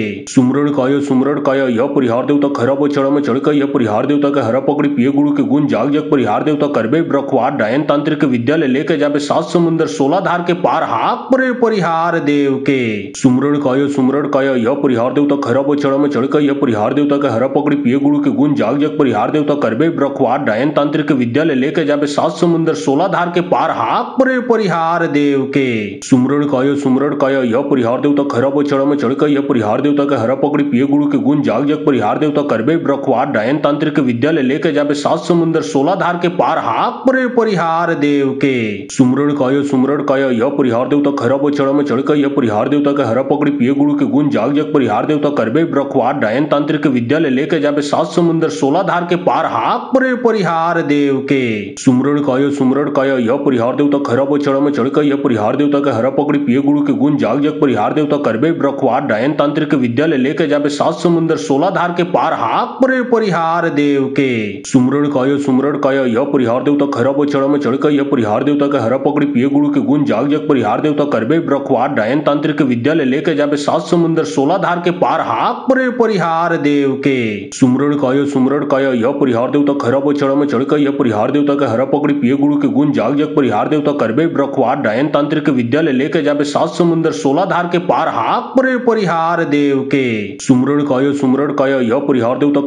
S1: सुमरण कायो यह परिहार देवता खरा चढ़ा में चढ़ कर यह परिहार देवता के हरा पकड़ी पिए गुरु के गुण जाग जग परिहार देवता करबे ब्रखवार डायन तांत्रिक विद्यालय लेके जाबे 7 समुंदर 16 धार के पार हाक परे परिहार देव के सुमरण कायो यह परिहार देवता खरा चढ़ा में चढ़ कर यह परिहार देवता के हरा पकड़ी पिए गुरु के गुण जाग जग परिहार देवता करबे ब्रखवार डायन तांत्रिक विद्यालय लेके जाबे 7 समुंदर 16 धार के पार हाक परे परिहार देव के सुमरण कायो यह परिहार देवता खरा चढ़ा में चढ़ कर यह परिहार देवता के हरा पकड़ी पिए गुरु के गुण जाग जग परिहार देवता करबे ब्रखवार डायन तांत्रिक विद्यालय लेके जाबे 7 समुंदर 16 धार के पार हाक परे परिहार देव के सुमरण कायो यह परिहार देवता खरा चढ़ा में चढ़ कर यह परिहार देवता के हरा पकड़ी पिए गुरु के गुण जाग जग परिहार देवता करबे ब्रखवार डायन तांत्रिक विद्यालय लेके जाबे 7 समुंदर 16 धार के पार हाक परे परिहार देव के सुमरण कायो यह परिहार देवता खरा चढ़ा में चढ़ कर यह परिहार देवता के हरा पकड़ी पिए गुरु के गुण जाग जग परिहार देवता करबे ब्रखवार डायन तांत्रिक विद्यालय लेके जाबे 7 समुंदर 16 धार के पार हाक परे परिहार देव के सुमरण कायो यह परिहार देवता खरा चढ़ा में चढ़ कर यह परिहार देवता के हरा पकड़ी पिए गुरु के गुण जाग जग परिहार देवता करबे ब्रखवार डायन तांत्रिक विद्यालय लेके जाबे 7 समुंदर 16 धार के पार हाक परे परिहार देव के सुमरण कायो यह परिहार देवता खरा चढ़ा में चढ़ कर यह परिहार देवता के हरा पकड़ी पिए गुरु के गुण जाग जग परिहार देवता करबे ब्रखवार डायन तांत्रिक विद्यालय लेके जाबे 7 समुंदर 16 धार के पार हाक परे परिहार देव के सुमरण कायो यह परिहार देवता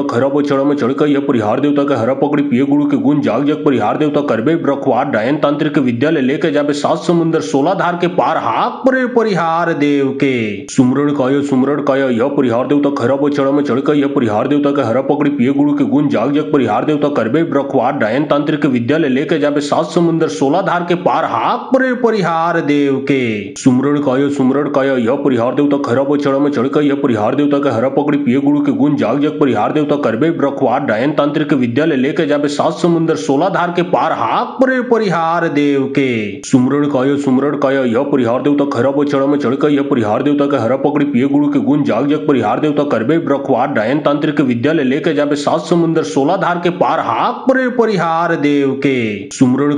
S1: खरा चढ़ा में चढ़ कर यह परिहार देवता के हरा पकड़ी पिए गुरु के गुण जाग जग परिहार देवता करबे ब्रखवार डायन तांत्रिक विद्यालय लेके जाबे 7 समुंदर 16 धार के पार हाक परे परिहार देव के सुमरण कायो यह परिहार देवता खरा चढ़ा में चढ़ कर यह परिहार देवता के हरा पकड़ी पिए गुरु के गुण जाग जग परिहार देवता करबे ब्रखवार डायन तांत्रिक विद्यालय लेके जाबे 7 समुंदर 16 धार के पार हाक परे परिहार देव के सुमरण कायो यह परिहार देवता खरा चढ़ा में चढ़ कर यह परिहार देवता के हरा पकड़ी पिए गुरु के गुण जाग जग परिहार देवता करबे ब्रखवार डायन तांत्रिक विद्यालय लेके जाबे 7 समुंदर 16 धार के पार हाक परे परिहार देव के सुमरण कायो यह परिहार देवता खरा चढ़ा में चढ़ कर यह परिहार देवता के हरा पकड़ी पिए गुरु के गुण जाग जग परिहार देवता करबे ब्रखवार डायन तांत्रिक विद्यालय लेके जाबे 7 समुंदर 16 धार के पार हाक परे परिहार देव के सुमरण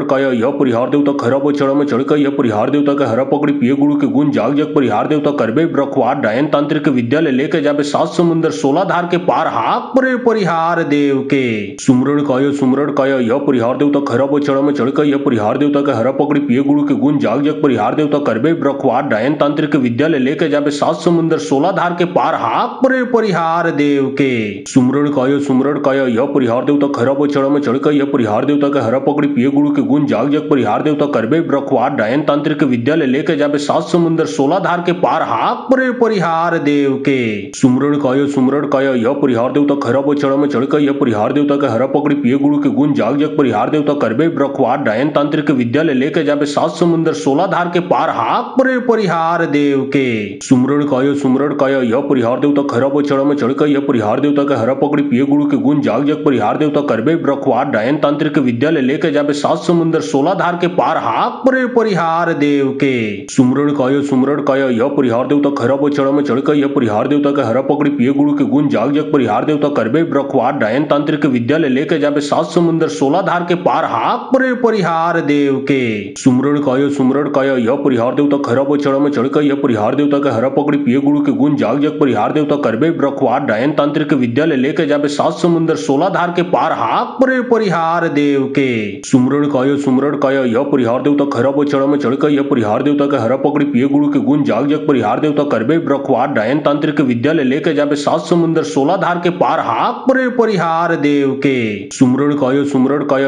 S1: कायो यह परिहार देवता खरा चढ़ा में चढ़ कर यह परिहार देवता के हरा पकड़ी पिए गुरु के गुण जाग जग परिहार देवता करबे ब्रखवार डायन तांत्रिक विद्यालय लेके जाबे 7 समुंदर 16 धार धार के पार हाक परे परिहार देव के। सुमरण कय यह परिहार देवता खरा बचड़ा में चढ़ यह परिहार देवता के हरा पकड़ी पिए गुरु के गुण जाग जग परिहार देवता करबे ब्रखवार डायन तांत्रिक विद्यालय लेके जाबे 7 समुंदर 16 धार के पार हाक परे परिहार देव के। सुमरण कय यह परिहार देवता खरा बचड़ा में चढ़ यह परिहार देवता के हरा पकड़ी पिए गुरु के गुण जाग जग परिहार देवता करबे ब्रखवार डायन तांत्रिक विद्यालय लेके जाबे 7 समुंदर 16 धार के पार हाक परे परिहार देव के। सुमरण कय यह परिहार देवता खरा बचड़ा में चढ़ यह परिहार देवता के हरा पकड़ी पिए गुरु के गुण जाग जग परिहार देवता करबे ब्रखवार डायन तांत्रिक विद्यालय लेके जाबे 7 समुंदर 16 धार के पार हाक परे परिहार देव के। सुमरण कय यह परिहार देवता खरा बचड़ा में चढ़ यह परिहार देवता के हरा पकड़ी पिए गुरु के गुण जाग जग परिहार देवता करबे ब्रखवार डायन तांत्रिक विद्यालय लेके जाबे 7 समुंदर 16 धार के पार हाक परे परिहार देव के। सुमरण कय यह परिहार देवता खरा बचड़ा में चढ़ यह परिहार देवता के हरा पकड़ी पिए गुरु के गुण जाग जग परिहार देवता करबे ब्रखवार डायन तांत्रिक विद्यालय लेके जाबे 7 समुंदर 16 धार के पार हाक परे परिहार देव के। सुमरण कय यह परिहार देवता खरा बचड़ा में चढ़ यह परिहार देवता के हरा पकड़ी पिए गुरु के गुण जाग जग परिहार देवता करबे ब्रखवार डायन तांत्रिक विद्यालय लेके जाबे 7 समुंदर 16 धार के पार हाक परे परिहार देव के। सुमरण कय यह परिहार देवता खरा बचड़ा में चढ़ यह परिहार देवता के हरा पकड़ी पिए गुरु के गुण जाग जग परिहार देवता करबे ब्रखवार डायन तांत्रिक विद्यालय लेके जाबे 7 समुंदर 16 धार के पार हाक परे परिहार देव के। सुमरण कय यह परिहार देवता खरा बचड़ा में चढ़ यह परिहार देवता के हरा पकड़ी पिए गुरु के गुण जाग जग परिहार देवता करबे ब्रखवार डायन तांत्रिक विद्यालय लेके जाबे 7 समुंदर 16 धार के पार हाक परे परिहार देव के। सुमरण कय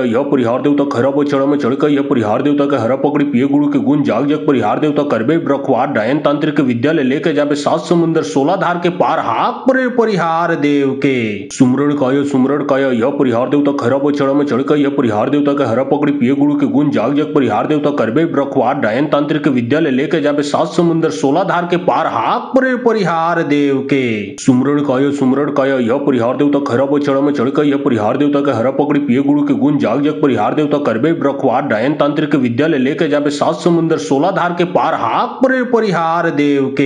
S1: यह परिहार देवता खरा बचड़ा में चढ़ यह परिहार देवता के हरा पकड़ी पिए गुरु के गुण जाग जग परिहार देवता करबे ब्रखवार डायन तांत्रिक विद्यालय लेके जाबे 7 समुंदर 16 धार के पार हाक परे परिहार देव के। सुमरण कय यह परिहार देवता खरा बचड़ा में चढ़ यह परिहार देवता के हरा पकड़ी पिए गुरु के गुण जाग जग परिहार देवता करबे ब्रखवार डायन तांत्रिक विद्यालय लेके जाबे 7 समुंदर 16 धार के पार हाक परे परिहार देव के। सुमरण कय यह परिहार देवता खरा बचड़ा में चढ़ यह परिहार देवता के हरा पकड़ी पिए गुरु के गुण जाग जग परिहार देवता करबे ब्रखवार डायन तांत्रिक विद्यालय लेके जाबे 7 समुंदर 16 धार के पार हाक परे परिहार देव के।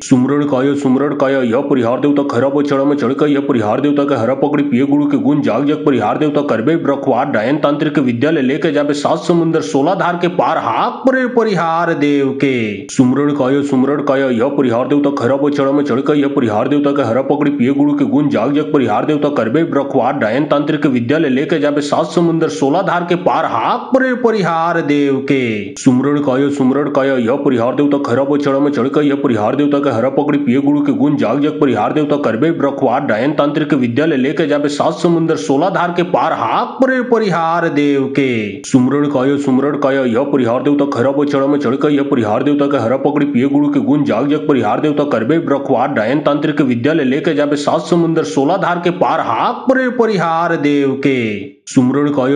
S1: सुमरण कय यह परिहार देवता खरा बचड़ा में चढ़ यह परिहार देवता के हरा पकड़ी पिए गुरु के गुण जाग जग परिहार देवता करबे ब्रखवार डायन तांत्रिक विद्यालय लेके जाबे 7 समुंदर 16 धार के पार हाक परे परिहार देव के। सुमरण कय यह परिहार देवता खरा बचड़ा में चढ़ यह परिहार देवता के हरा पकड़ी पिए गुरु के गुण जाग जग परिहार देवता करबे ब्रखवार डायन तांत्रिक विद्यालय लेके जाबे 7 समुंदर 16 धार के पार हाक परे परिहार देव के। सुमरण कय यह परिहार देवता खरा बचड़ा में चढ़ यह परिहार देवता के हरा पकड़ी पिए गुरु के गुण जाग जग परिहार देवता करबे ब्रखवार डायन तांत्रिक विद्यालय लेके जाबे 7 समुंदर 16 धार के पार हाक परे परिहार देव के। सुमरण कय यह परिहार देवता खरा बचड़ा में चढ़ यह परिहार देवता के हरा पकड़ी पिए गुरु के गुण जाग जग परिहार देवता करबे ब्रखवार डायन तांत्रिक विद्यालय लेके जाबे 7 समुंदर 16 धार के पार हाक परे परिहार देव के। सुमरण कय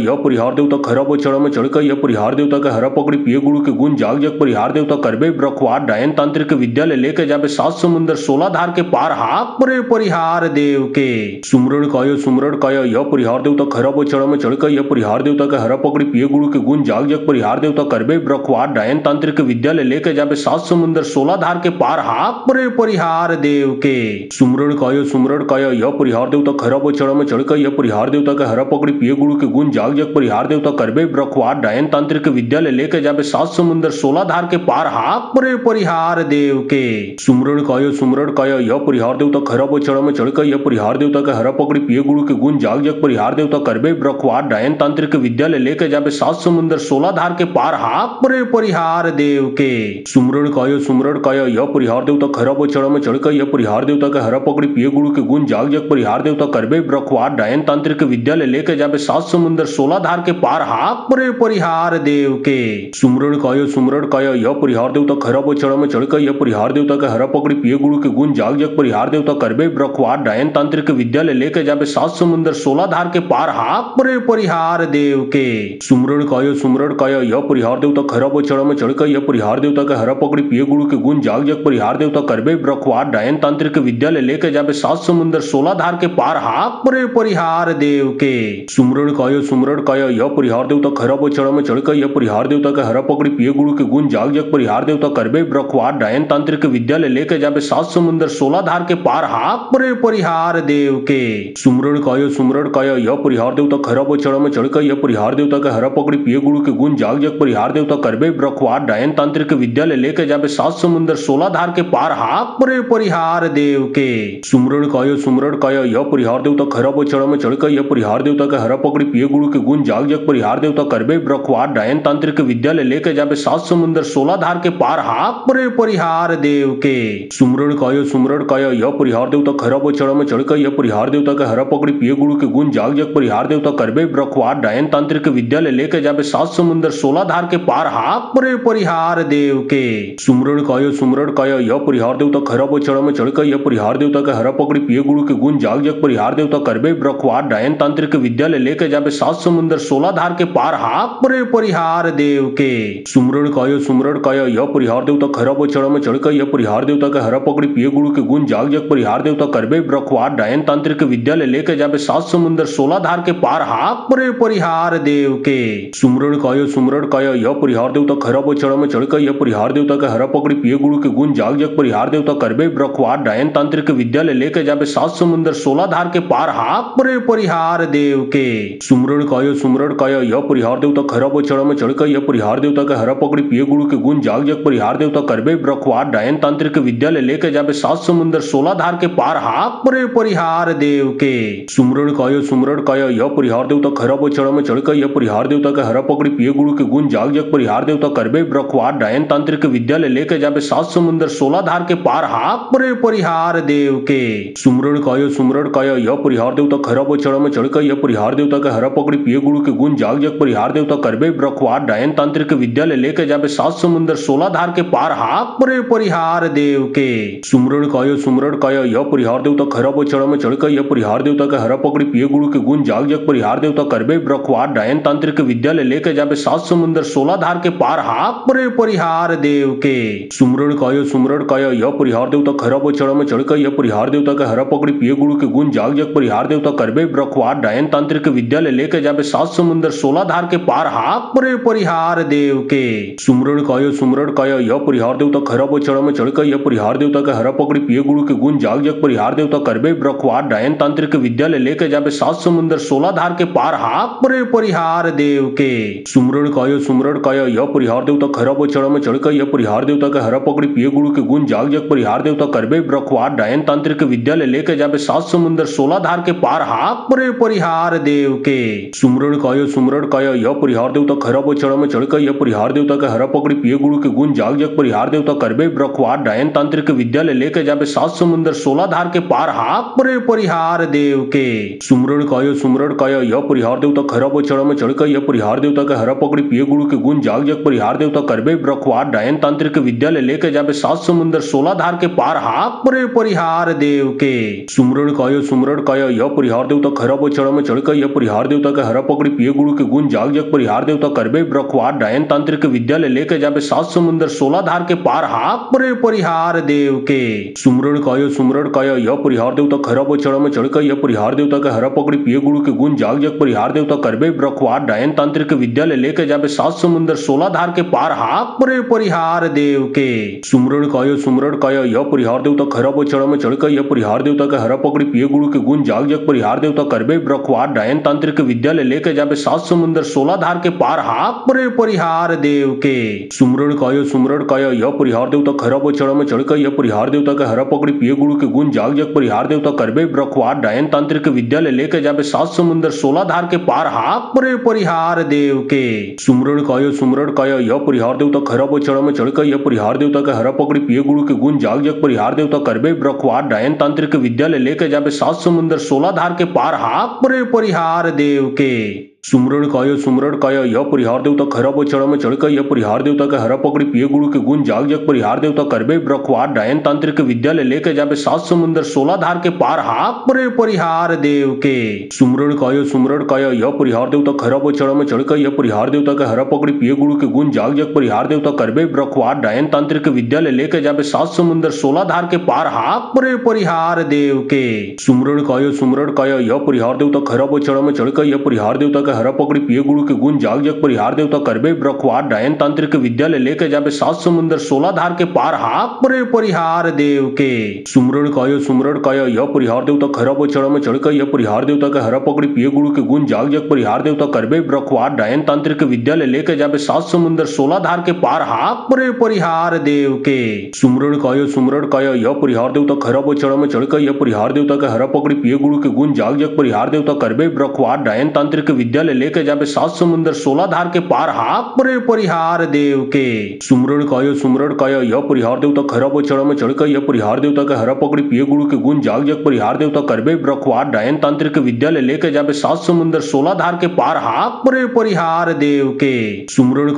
S1: यह परिहार देवता खरा बचड़ा में चढ़ यह परिहार देवता के हरा पकड़ी पिए गुरु के गुण जाग जग परिहार देवता करबे ब्रखवार डायन तांत्रिक विद्यालय लेके जाबे 7 समुंदर 16 धार के पार हाक परे परिहार देव के। सुमरण कय यह परिहार देवता खरा बचड़ा में चढ़ यह परिहार देवता के हरा पकड़ी पिए गुरु के गुण जाग जग परिहार देवता करबे ब्रखवार डायन तांत्रिक विद्यालय लेके जाबे 7 समुंदर 16 धार के पार हाक परे परिहार देव के। सुमरण कय यह परिहार देवता खरा बचड़ा में चढ़ यह परिहार देवता के हरा पकड़ी पिए गुरु के गुण जाग जग परिहार देवता करबे ब्रखवार डायन तांत्रिक विद्यालय लेके जाबे 7 समुंदर 16 धार के पार हाक परे परिहार देव के। सुमरण कय यह परिहार देवता खरा बचड़ा में चढ़ यह परिहार देवता के हरा पकड़ी पिए गुरु के गुण जाग जग परिहार देवता करबे ब्रखवार डायन तांत्रिक विद्यालय लेके जाबे 7 समुंदर 16 धार के पार हाक परे परिहार देव के। सुमरण कय यह परिहार देवता खरा बचड़ा में चढ़ यह परिहार देवता के हरा पकड़ी पिए गुरु के गुण जाग जग परिहार देवता करबे ब्रखवार डायन तांत्रिक विद्यालय लेके जाबे 7 समुंदर 16 धार के पार हाक परे परिहार देव के। सुमरण कय यह परिहार देवता खरा बचड़ा में चढ़ यह परिहार देवता के हरा पकड़ी पिए गुरु के गुण जाग जग परिहार देवता करबे ब्रखवार डायन तांत्रिक विद्यालय लेके जाबे 7 समुंदर 16 धार के पार हाक परे परिहार देव के। के सुमरण काया यह परिहार देवता खरा बछड़ा में चढ़कर यह परिहार देवता के हरा पकड़ी पिए गुरु के गुण जाग जग परिहार देवता करबे ब्रखवार डायन तांत्रिक विद्यालय लेके जाबे 7 समुंदर 16 धार के पार हाक परे परिहार देव के सुमरण काया यह परिहार देवता खरा बछड़ा में चढ़कर यह परिहार देवता के हरा पकड़ी पिए गुरु के गुण जाग जग परिहार देवता करबे ब्रखवार डायन तांत्रिक विद्यालय लेके जाबे 7 समुंदर 16 धार के पार हाक परे परिहार देव के सुमरण काया यह परिहार देवता खरा बछड़ा में चढ़कर यह परिहार देवता के हरा पकड़ी पिए गुरु के गुण जाग जग परिहार देवता करबे ब्रखवार डायन तांत्रिक विद्यालय लेके जाबे 7 समुंदर 16 धार के पार हाक परे परिहार देव के सुमरण काया यह परिहार देवता खरा बछड़ा में चढ़कर यह परिहार देवता के हरा पकड़ी पिए गुरु के गुण जाग जग परिहार देवता करबे ब्रखवार डायन तांत्रिक विद्यालय लेके जाबे 7 समुंदर 16 धार के पार हाक परे परिहार देव के सुमरण काया यह परिहार देवता खरा बछड़ा में चढ़कर यह परिहार देवता के हरा पकड़ी पिए गुरु के गुण जाग जग परिहार देवता करबे ब्रखवार डायन तांत्रिक विद्यालय लेके जाबे 7 समुंदर 16 धार के पार हाक परे परिहार देव के सुमरण काया यह परिहार देवता खरा बछड़ा में चढ़कर यह परिहार देवता के हरा पकड़ी पिए गुरु के गुण जाग जग परिहार देवता करबे ब्रखवार डायन तांत्रिक विद्यालय लेके जाबे 7 समुंदर 16 धार के पार हाक परे परिहार देव के सुमरण काया यह परिहार देवता खरा बछड़ा में चढ़कर यह परिहार देवता के हरा पकड़ी पिए गुरु के गुण जाग जग परिहार देवता करबे ब्रखवार डायन तांत्रिक विद्यालय लेके जाबे 7 समुंदर 16 धार के पार हाक परे परिहार देव के सुमरण काया यह परिहार देवता खरा बछड़ा में चढ़कर यह परिहार देवता के हरा पकड़ी पिए गुरु के गुण जाग जग परिहार देवता करबे ब्रखवार डायन तांत्रिक विद्यालय लेके जाबे 7 समुंदर 16 धार के पार हाक परे परिहार देव के सुमरण काया यह परिहार देवता खरा बछड़ा में चढ़कर यह परिहार देवता के हरा पकड़ी पिए गुरु के गुण जाग जग परिहार देवता करबे ब्रखवार डायन तांत्रिक विद्यालय लेके जाबे 7 समुंदर 16 धार के पार हाक परे परिहार देव के सुमरण काया यह परिहार देवता खरा बछड़ा में चढ़कर यह परिहार देवता के हरा पकड़ी पिए गुरु के गुण जाग जग परिहार देवता करबे ब्रखवार डायन तांत्रिक विद्यालय लेके जाबे 7 समुंदर 16 धार के पार हाक परे परिहार देव के सुमरण काया यह परिहार देवता खरा बछड़ा में चढ़कर यह परिहार देवता के हरा पकड़ी पिए गुरु के गुण जाग जग परिहार देवता करबे ब्रखवार डायन तांत्रिक विद्यालय लेके जाबे 7 समुंदर 16 धार के पार हाक परे परिहार देव के सुमरण काया यह परिहार देवता खरा बछड़ा में चढ़कर यह परिहार देवता के हरा पकड़ी पिए गुरु के गुण जाग जग परिहार देवता करबे ब्रखवार डायन तांत्रिक विद्यालय लेके जाबे 7 समुंदर 16 धार के पार हाक परे परिहार देव के सुमरण काया यह परिहार देवता खरा बछड़ा में चढ़कर यह परिहार देवता के हरा पकड़ी पिए गुरु के गुण जाग जग परिहार देवता करबे ब्रखवार डायन तांत्रिक विद्यालय लेके जाबे 7 समुंदर 16 धार के पार हाक परे परिहार देव के सुमरण काया यह परिहार देवता खरा बछड़ा में चढ़कर यह परिहार देवता के हरा पकड़ी पिए गुरु के गुण जाग जग परिहार देवता करबे ब्रखवार डायन तांत्रिक विद्यालय लेके जाबे 7 समुंदर 16 धार के पार हाक परे परिहार देव के सुमरण काया यह परिहार देवता खरा बछड़ा में चढ़कर यह परिहार देवता के हरा पकड़ी पिए गुरु के गुण जाग जग परिहार देवता करबे ब्रखवार डायन तांत्रिक विद्यालय लेके जाबे 7 समुंदर 16 धार के पार हाक परे परिहार देव के सुमरण काया यह परिहार देवता खरा बछड़ा में चढ़कर यह परिहार देवता के हरा पकड़ी पिए गुरु के गुण जाग जग परिहार देवता करबे ब्रखवार डायन तांत्रिक विद्यालय लेके जाबे 7 समुंदर 16 धार के पार हाक परे परिहार देव के सुमरण काया यह परिहार देवता खरा बछड़ा में चढ़कर यह परिहार देवता के हरा पकड़ी पिए गुरु के गुण जाग जग परिहार देवता करबे ब्रखवार डायन तांत्रिक विद्यालय लेके जाबे 7 समुंदर 16 धार के पार हाक परे परिहार देव के सुमरण काया यह परिहार देवता खरा बछड़ा में चढ़कर यह परिहार देवता के हरा पकड़ी पिए गुरु के गुण जाग जग परिहार देवता करबे ब्रखवार डायन तांत्रिक विद्यालय लेके जाबे 7 समुंदर 16 धार के पार हाक परे परिहार देव के सुमरण काया यह परिहार देवता खरा बछड़ा में चढ़कर यह परिहार देवता के हरा पकड़ी पिए गुरु के गुण जाग जग परिहार देवता करबे ब्रखवार डायन तांत्रिक विद्यालय लेके जाबे 7 समुंदर 16 धार के पार हाक परे परिहार देव के सुमरण काया यह परिहार देवता खरा बछड़ा में चढ़कर यह परिहार देवता के हरा पकड़ी पिए गुरु के गुण जाग जग परिहार देवता करबे ब्रखवार डायन तांत्रिक विद्यालय लेके जाबे 7 समुंदर 16 धार के पार हाक परे परिहार देव के सुमरण काया यह परिहार देवता खरा बछड़ा में चढ़कर यह परिहार देवता के हरा पकड़ी पिए गुरु के गुण जाग जग परिहार देवता करबे ब्रखवार डायन तांत्रिक विद्यालय लेके जाबे 7 समुंदर 16 धार के पार हाक परे परिहार देव के। सुमरण काय यह परिहार देवता खरब चढ़ में चढ़ यह परिहार देवता के हरा पकड़ी पिए गुरु के गुण जाग जग परिहार देवता करबे ब्रखवार डायन तांत्रिक विद्यालय लेके जाबे 7 समुंदर 16 धार के पार हाक परे परिहार देव के सुमरण काय यह परिहार देवता खरब चढ़ में चढ़ यह परिहार देवता के हरा पकड़ी पिए गुरु के गुण जाग जग परिहार देवता करबे ब्रखवार डायन तांत्रिक विद्यालय लेके जाबे 7 समुंदर 16 धार के पार हाक परे परिहार देव के सुमरण काय यह परिहार देवता खरब चढ़ में चढ़ यह परिहार देवता के हरा पकड़ी पिए गुरु के गुण जाग जग परिहार देवता करबे ब्रखवार डायन तांत्रिक विद्यालय लेके जाबे 7 समुंदर 16 धार के पार हाक परे परिहार देव के सुमरण काय यह परिहार देवता खरब चढ़ में चढ़ यह परिहार देवता के हरा पकड़ी पिए गुरु के गुण जाग जग परिहार देवता करबे ब्रखवार डायन तांत्रिक विद्यालय लेके जाबे 7 समुंदर 16 धार के पार हाक परे परिहार देव के सुमरण काय यह परिहार देवता खरब चढ़ में चढ़ यह परिहार देवता के हरा पकड़ी पिए गुरु के गुण जाग जग परिहार देवता करबे ब्रखवार डायन तांत्रिक विद्यालय लेके जाबे 7 समुंदर 16 धार के पार हाक परे परिहार देव के सुमरण काय यह परिहार देवता खरब चढ़ में चढ़ यह परिहार देवता के हरा पकड़ी पिए गुरु के गुण जाग जग परिहार देवता करबे ब्रखवार डायन तांत्रिक विद्यालय लेके जाबे 7 समुंदर 16 धार के पार हाक परे परिहार देव के सुमरण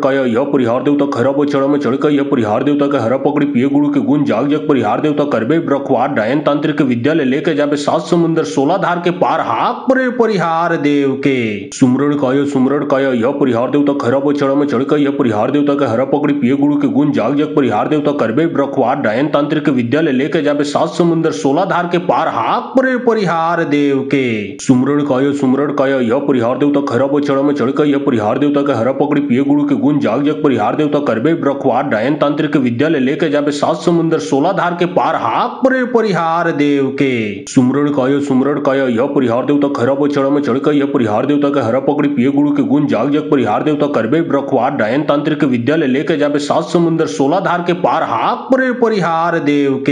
S1: काय यह परिहार देवता खरब चढ़ में चढ़ यह परिहार देवता के हरा पकड़ी पिए गुरु के गुण जाग जग परिहार देवता करबे ब्रखवार डायन तांत्रिक विद्यालय लेके जाबे 7 समुंदर 16 धार के पार हाक परे परिहार देव के सुमरण काय यह परिहार देवता खरब चढ़ में चढ़ यह परिहार देवता के हरा पकड़ी पिए गुरु के गुण जाग जग परिहार देवता करबे ब्रखवार डायन तांत्रिक विद्यालय लेके जाबे 7 समुंदर 16 धार के पार हाक परे परिहार देव के सुमरण काय यह परिहार देवता खरब चढ़ में चढ़ यह परिहार देवता के हरा पकड़ी पिए गुरु के गुण जाग जग परिहार देवता करबे ब्रखवार डायन तांत्रिक विद्यालय लेके जाबे 7 समुंदर 16 धार के पार हाक परे परिहार देव के सुमरण काय यह परिहार देवता खरब चढ़ में चढ़ यह परिहार देवता के हरा पकड़ी पिए गुरु के गुण जाग जग परिहार देवता करबे ब्रखवार डायन तांत्रिक विद्यालय लेके जाबे 7 समुंदर 16 धार के पार हाक परे परिहार देव के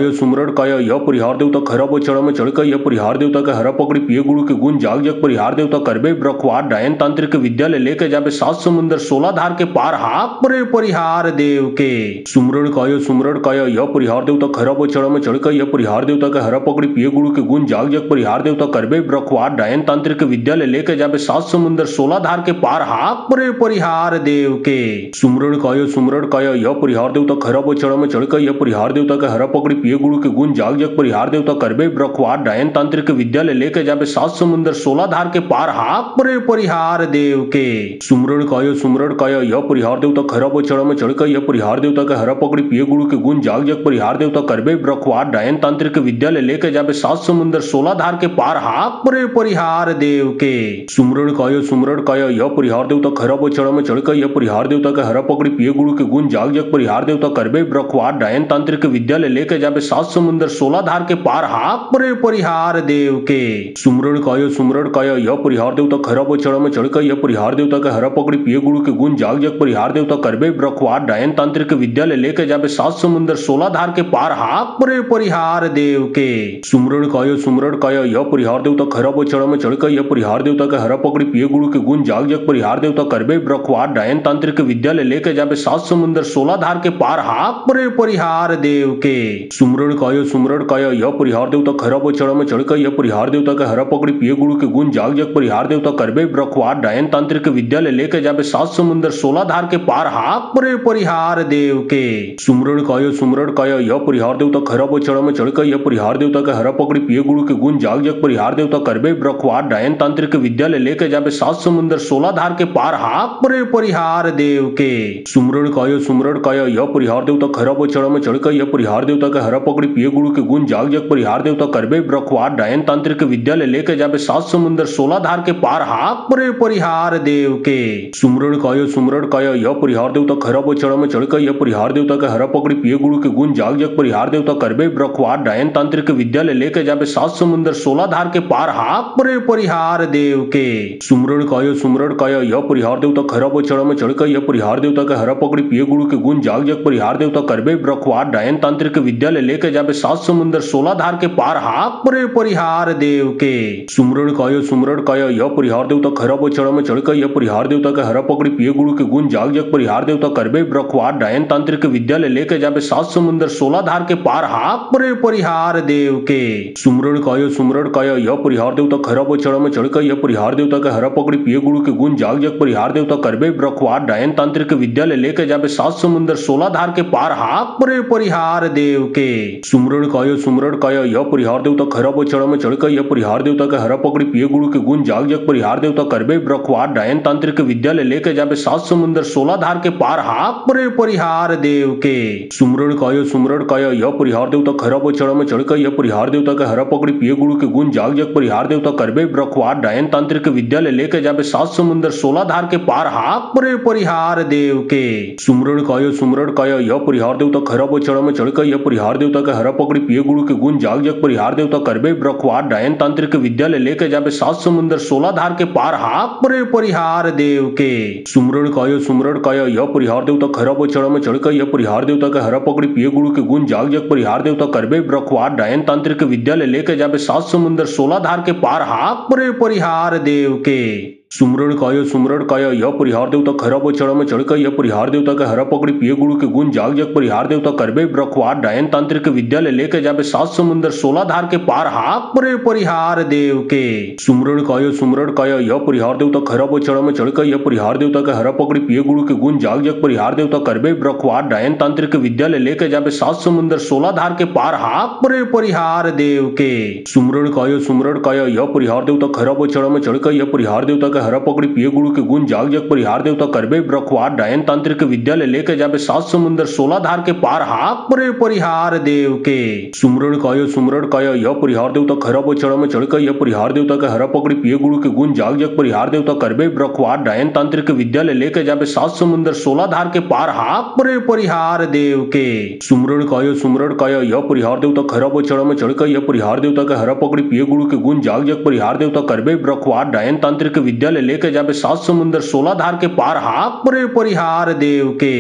S1: सुमरण काय यह परिहार देवता खरब चढ़ में चढ़ यह परिहार देवता के हरा पकड़ी पिए गुरु के गुण जाग जग परिहार देवता करबे ब्रखवार डायन तांत्रिक विद्यालय लेके जाबे 7 समुंदर 16 धार के पार हाक परे परिहार देव के सुमरण काय यह परिहार देवता खरब चढ़ में चढ़ यह परिहार देवता के हरा पकड़ी पिए गुरु के गुण जाग जग परिहार देवता करबे ब्रखवार डायन तांत्रिक विद्यालय लेके जाबे 7 समुंदर 16 धार के पार हाक परे परिहार देव के सुमरण काय यह परिहार देवता खरब चढ़ में चढ़ यह परिहार देवता के हरा पकड़ी पिए गुरु के गुण जाग जग परिहार देवता करबे ब्रखवार डायन तांत्रिक विद्यालय लेके जाबे 7 समुंदर 16 धार के पार हाक परे परिहार देव के सुमरण काय यह परिहार देवता खरब चढ़ में चढ़ यह परिहार देवता के हरा पकड़ी पिए गुरु के गुण जाग जग परिहार देवता करबे ब्रखवार डायन तांत्रिक विद्यालय लेके जाबे 7 समुंदर 16 धार के पार हाक परे परिहार देव के सुमरण काय यह परिहार देवता खरब चढ़ में चढ़ यह परिहार देवता के हरा पकड़ी पिए गुरु के गुण जाग जग परिहार देवता करबे ब्रखवार डायन तांत्रिक विद्यालय लेके जाबे 7 समुंदर 16 धार के पार हाक परे परिहार देव के सुमरण काय यह परिहार देवता खरब चढ़ में चढ़ यह परिहार देवता के हरा पकड़ी पिए गुरु के गुण जाग जग परिहार देवता करबे ब्रखवार डायन तांत्रिक विद्यालय लेके जाबे 7 समुंदर 16 धार के पार हाक परे परिहार देव के सुमरण काय यह परिहार देवता खरब चढ़ में चढ़ यह परिहार देवता के हरा पकड़ी पिए गुरु के गुण जाग जग परिहार देवता करबे ब्रखवार डायन तांत्रिक विद्यालय लेके जाबे 7 समुंदर 16 धार के पार हाक परे परिहार देव के सुमरण काय यह परिहार देवता खरब चढ़ में चढ़ यह परिहार देवता के हरा पकड़ी पिए गुरु के गुण जाग जग परिहार देवता करबे ब्रखवार डायन तांत्रिक विद्यालय लेके जाबे 7 समुंदर 16 धार के पार हाक परे परिहार देव के सुमरण काय यह परिहार देवता खरब चढ़ में चढ़ यह परिहार देवता के हरा पकड़ी पिए गुरु के गुण जाग जग परिहार देवता करबे ब्रखवार डायन तांत्रिक विद्यालय लेके जाबे 7 समुंदर 16 धार के पार हाक परे परिहार देव के सुमरण काय यह परिहार देवता खरब चढ़ में चढ़ यह परिहार देवता के हरा पकड़ी पिए गुरु के गुण जाग जग परिहार देवता करबे ब्रखवार डायन तांत्रिक विद्यालय लेके जाबे 7 समुंदर 16 धार के पार हाक परे परिहार देव के सुमरण काय यह परिहार देवता खरब चढ़ में चढ़ यह परिहार देवता के हरा पकड़ी पिए गुरु के गुण जाग जग परिहार देवता करबे ब्रखवार डायन तांत्रिक विद्यालय लेके जाबे 7 समुंदर 16 धार के पार हाक परे परिहार देव के सुमरण काय यह परिहार देवता खरब चढ़ में चढ़ यह परिहार देवता के हरा पकड़ी पिए गुरु के गुण जाग जग परिहार देवता करबे ब्रखवार डायन तांत्रिक विद्यालय लेके जाबे 7 समुंदर 16 धार के पार हाक परे परिहार देव के सुमरण काय यह परिहार देवता खरब चढ़ में चढ़ यह परिहार देवता के हरा पकड़ी पिए गुरु के गुण जाग जग परिहार देवता करबे ब्रखवार डायन तांत्रिक विद्यालय लेके जाबे 7 समुंदर 16 धार के पार हाक परे परिहार देव के सुमरण काय यह परिहार देवता खरब चढ़ चढ़ में चढ़कर यह परिहार देवता के हरा पकड़ी पिए गुरु के गुण जाग जग परिहार देवता करबे ब्रखवार डायन तांत्रिक विद्यालय लेके जाबे 7 समुंदर 16 धार के पार हाक परे परिहार देव के सुमरण काया यह परिहार देवता खरा वो चढ़ में चढ़कर यह परिहार देवता के हरा पकड़ी पिए गुरु के गुण जाग जग परिहार देवता करबे ब्रखवार डायन तांत्रिक विद्यालय लेके जाबे 7 समुंदर 16 धार के पार हाक परे परिहार देव के सुमरण काया यह परिहार देवता खरा वो चढ़ में चढ़कर यह परिहार देवता के हरा पकड़ी पिए गुरु के गुण जाग जग परिहार देवता करबे ब्रखवार डायन तांत्रिक विद्यालय लेके जाबे 7 समुंदर 16 धार के पार हाक परे परिहार देव के सुमरण काया यह परिहार देवता खरा वो चढ़ में चढ़कर यह परिहार देवता के हरा पकड़ी पिए गुरु के गुण जाग जग परिहार देवता करबे ब्रखवार डायन तांत्रिक विद्यालय लेके जाबे 7 समुंदर 16 धार के पार हाक परे परिहार देव के सुमरण काया यह परिहार देवता खरा वो चढ़ में चढ़कर यह परिहार देवता के हरा पकड़ी पिए गुरु के गुण जाग जग परिहार देवता करबे ब्रखवार डायन तांत्रिक विद्यालय लेके जाबे 7 समुंदर 16 धार के पार हाक परे परिहार देव के सुमरण काया यह परिहार देवता खरा वो चढ़ में चढ़कर यह परिहार देवता के हरा पकड़ी पिए गुरु के गुण जाग जग परिहार देवता करबे ब्रखवार डायन तांत्रिक विद्यालय लेके जाबे 7 समुंदर 16 धार के पार हाक परे परिहार देव के सुमरण काया यह परिहार देवता खरा वो चढ़ में चढ़कर यह परिहार देवता के हरा पकड़ी पिए गुरु के गुण जाग जग परिहार देवता करबे ब्रखवार डायन तांत्रिक विद्यालय लेके जाबे 7 समुंदर 16 धार के पार हाक परे परिहार देव के सुमरण काया यह परिहार देवता खरा वो चढ़ में चढ़कर यह परिहार देवता के हरा पकड़ी पिए गुरु के गुण जाग जग परिहार देवता करबे ब्रखवार डायन तांत्रिक विद्यालय लेके जाबे 7 समुंदर 16 धार के पार हाक परे परिहार देव के सुमरण काया यह परिहार देवता खरा वो चढ़ में चढ़कर यह परिहार देवता के हरा पकड़ी पिए गुरु के गुण जाग जग परिहार देवता करबे ब्रखवार डायन तांत्रिक विद्यालय लेके जाबे 7 समुंदर 16 धार के पार हाक परे परिहार देव के सुमरण काया यह परिहार देवता खरा वो चढ़ में चढ़कर यह परिहार देवता के हरा पकड़ी पिए गुरु के गुण जाग जग परिहार देवता करबे ब्रखवार डायन तांत्रिक विद्यालय लेके जाबे 7 समुंदर 16 धार के पार हाक परे परिहार देव के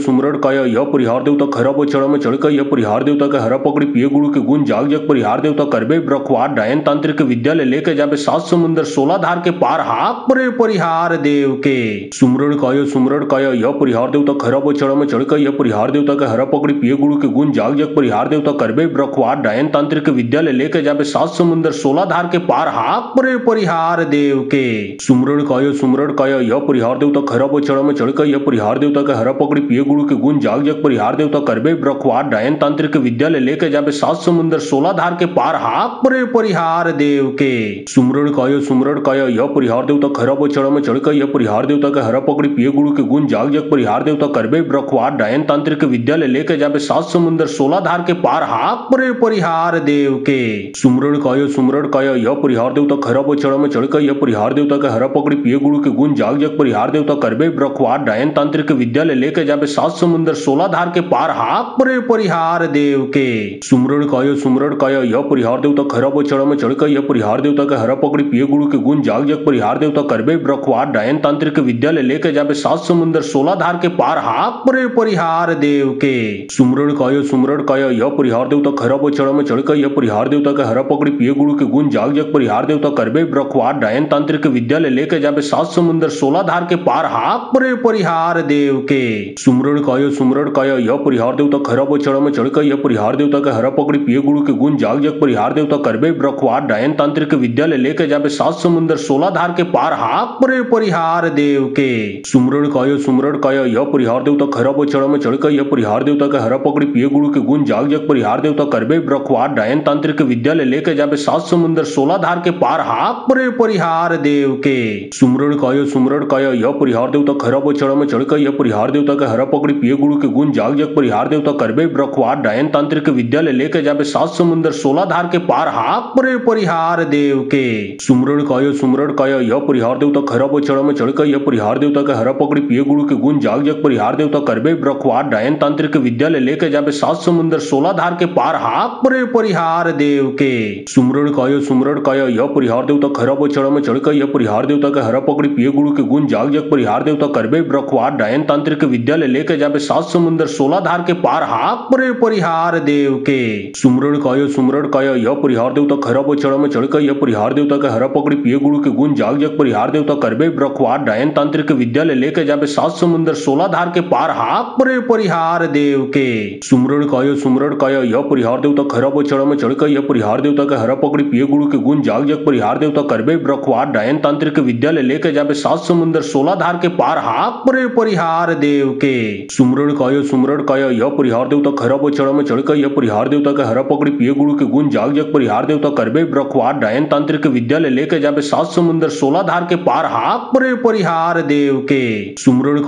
S1: सुमरण काया यह परिहार देवता खरा वो चढ़ में चढ़कर यह परिहार देवता के हरा पकड़ी पिए गुरु के गुण जाग जग परिहार देवता करबे ब्रखवार डायन तांत्रिक विद्यालय लेके जाबे 7 समुंदर 16 धार के पार हाक परे परिहार देव के सुमरण काया यह परिहार देवता खरा वो चढ़ में चढ़कर यह परिहार देवता के हरा पकड़ी पिए गुरु के गुण जाग जग परिहार देवता करबे ब्रखवार डायन तांत्रिक विद्यालय लेके जाबे 7 समुंदर 16 धार के पार हाक परे परिहार देव के सुमरण काया यह परिहार देवता खरा वो चढ़ में चढ़कर यह परिहार देवता के हरा पकड़ी पिए गुरु के गुण जाग जग परिहार देवता करबे ब्रखवार डायन तांत्रिक विद्यालय लेके जाबे 7 समुंदर 16 धार के पार हाक परे परिहार देव के सुमरण काया यह परिहार देवता खरा वो चढ़ में चढ़कर यह परिहार देवता के हरा पकड़ी पिए गुरु के गुण जाग जग परिहार देवता करबे ब्रखवार डायन तांत्रिक विद्यालय लेके जाबे 7 समुंदर 16 धार के पार हाक परे परिहार देव के सुमरण काया यह परिहार देवता खरा वो चढ़ में चढ़कर यह परिहार देवता के हरा पकड़ी पिए गुरु के गुण जाग जग परिहार देवता करबे ब्रखवार डायन तांत्रिक विद्यालय लेके जाबे 7 समुंदर 16 धार के पार हाक परे परिहार देव के सुमरण काया यह परिहार देवता खरा वो चढ़ में चढ़कर यह परिहार देवता के हरा पकड़ी पिए गुरु के गुण जाग जग परिहार देवता करबे ब्रखवार डायन तांत्रिक विद्यालय लेके जाबे 7 समुंदर 16 धार के पार हाक परे परिहार देव के सुमरण काया यह परिहार देवता खरा वो चढ़ में चढ़कर यह परिहार देवता के हरा पकड़ी पिए गुरु के गुण जाग जग परिहार देवता करबे ब्रखवार डायन तांत्रिक विद्यालय लेके जाबे 7 समुंदर 16 धार के पार हाक परे परिहार देव के सुमरण काया यह परिहार देवता खरा वो चढ़ में चढ़कर यह परिहार देवता के हरा पकड़ी पिए गुरु के गुण जाग जग परिहार देवता करबे ब्रखवार डायन तांत्रिक विद्यालय लेके जाबे 7 समुंदर 16 धार के पार हाक परे परिहार देव के सुमरण काया यह परिहार देवता खरा वो चढ़ में चढ़कर यह परिहार देवता के हरा पकड़ी पिए गुरु के गुण जाग जग परिहार देवता करबे ब्रखवार डायन तांत्रिक विद्यालय लेके जाबे 7 समुंदर 16 धार के पार हाक परे परिहार देव के सुमरण काया यह परिहार देवता खरा वो चढ़ में चढ़कर यह परिहार देवता के हरा पकड़ी पिए गुरु के गुण जाग जग परिहार देवता करबे ब्रखवार डायन तांत्रिक विद्यालय लेके जाबे 7 समुंदर 16 धार के पार हाक परे परिहार देव के सुमरण काया यह परिहार देवता खरा वो चढ़ में चढ़कर यह परिहार देवता के हरा पकड़ी पिए गुरु के गुण जाग जग परिहार देवता करबे ब्रखवार डायन तांत्रिक विद्यालय लेके जाबे 7 समुंदर 16 धार के पार हाक परे परिहार देव के सुमरण काया यह परिहार देवता खरा वो चढ़ में चढ़कर चढ़कर यह परिहार देवता के हरा पकड़ी पिए गुरु के गुण जाग जग परिहार देवता करबे ब्रखवार डायन तांत्रिक विद्यालय लेके जाबे 7 समुंदर 16 धार के पार हाक परे परिहार देव के सुमरण कायो यह परिहार देवता खरा चढ़ में चढ़कर यह परिहार देवता के हरा पकड़ी पिए गुरु के गुण जाग जग परिहार देवता करबे ब्रखवार डायन तांत्रिक विद्यालय लेके जाबे 7 समुंदर 16 धार के पार हाक परे परिहार देव के सुमरण कायो यह परिहार देवता खरा चढ़ में चढ़कर यह परिहार देवता के हरा पकड़ी पिए गुरु के गुण जाग जग परिहार देवता करबे ब्रखवार डायन तांत्रिक विद्यालय लेके जाबे 7 समुंदर 16 धार के पार हाक परे परिहार देव के सुमरण कायो यह परिहार देवता खरा चढ़ में चढ़कर यह परिहार देवता के हरा पकड़ी पिए गुरु के गुण जाग जग परिहार देवता करबे ब्रखवार डायन तांत्रिक विद्यालय लेके जाबे 7 समुंदर 16 धार के पार हाक परे परिहार देव के सुमरण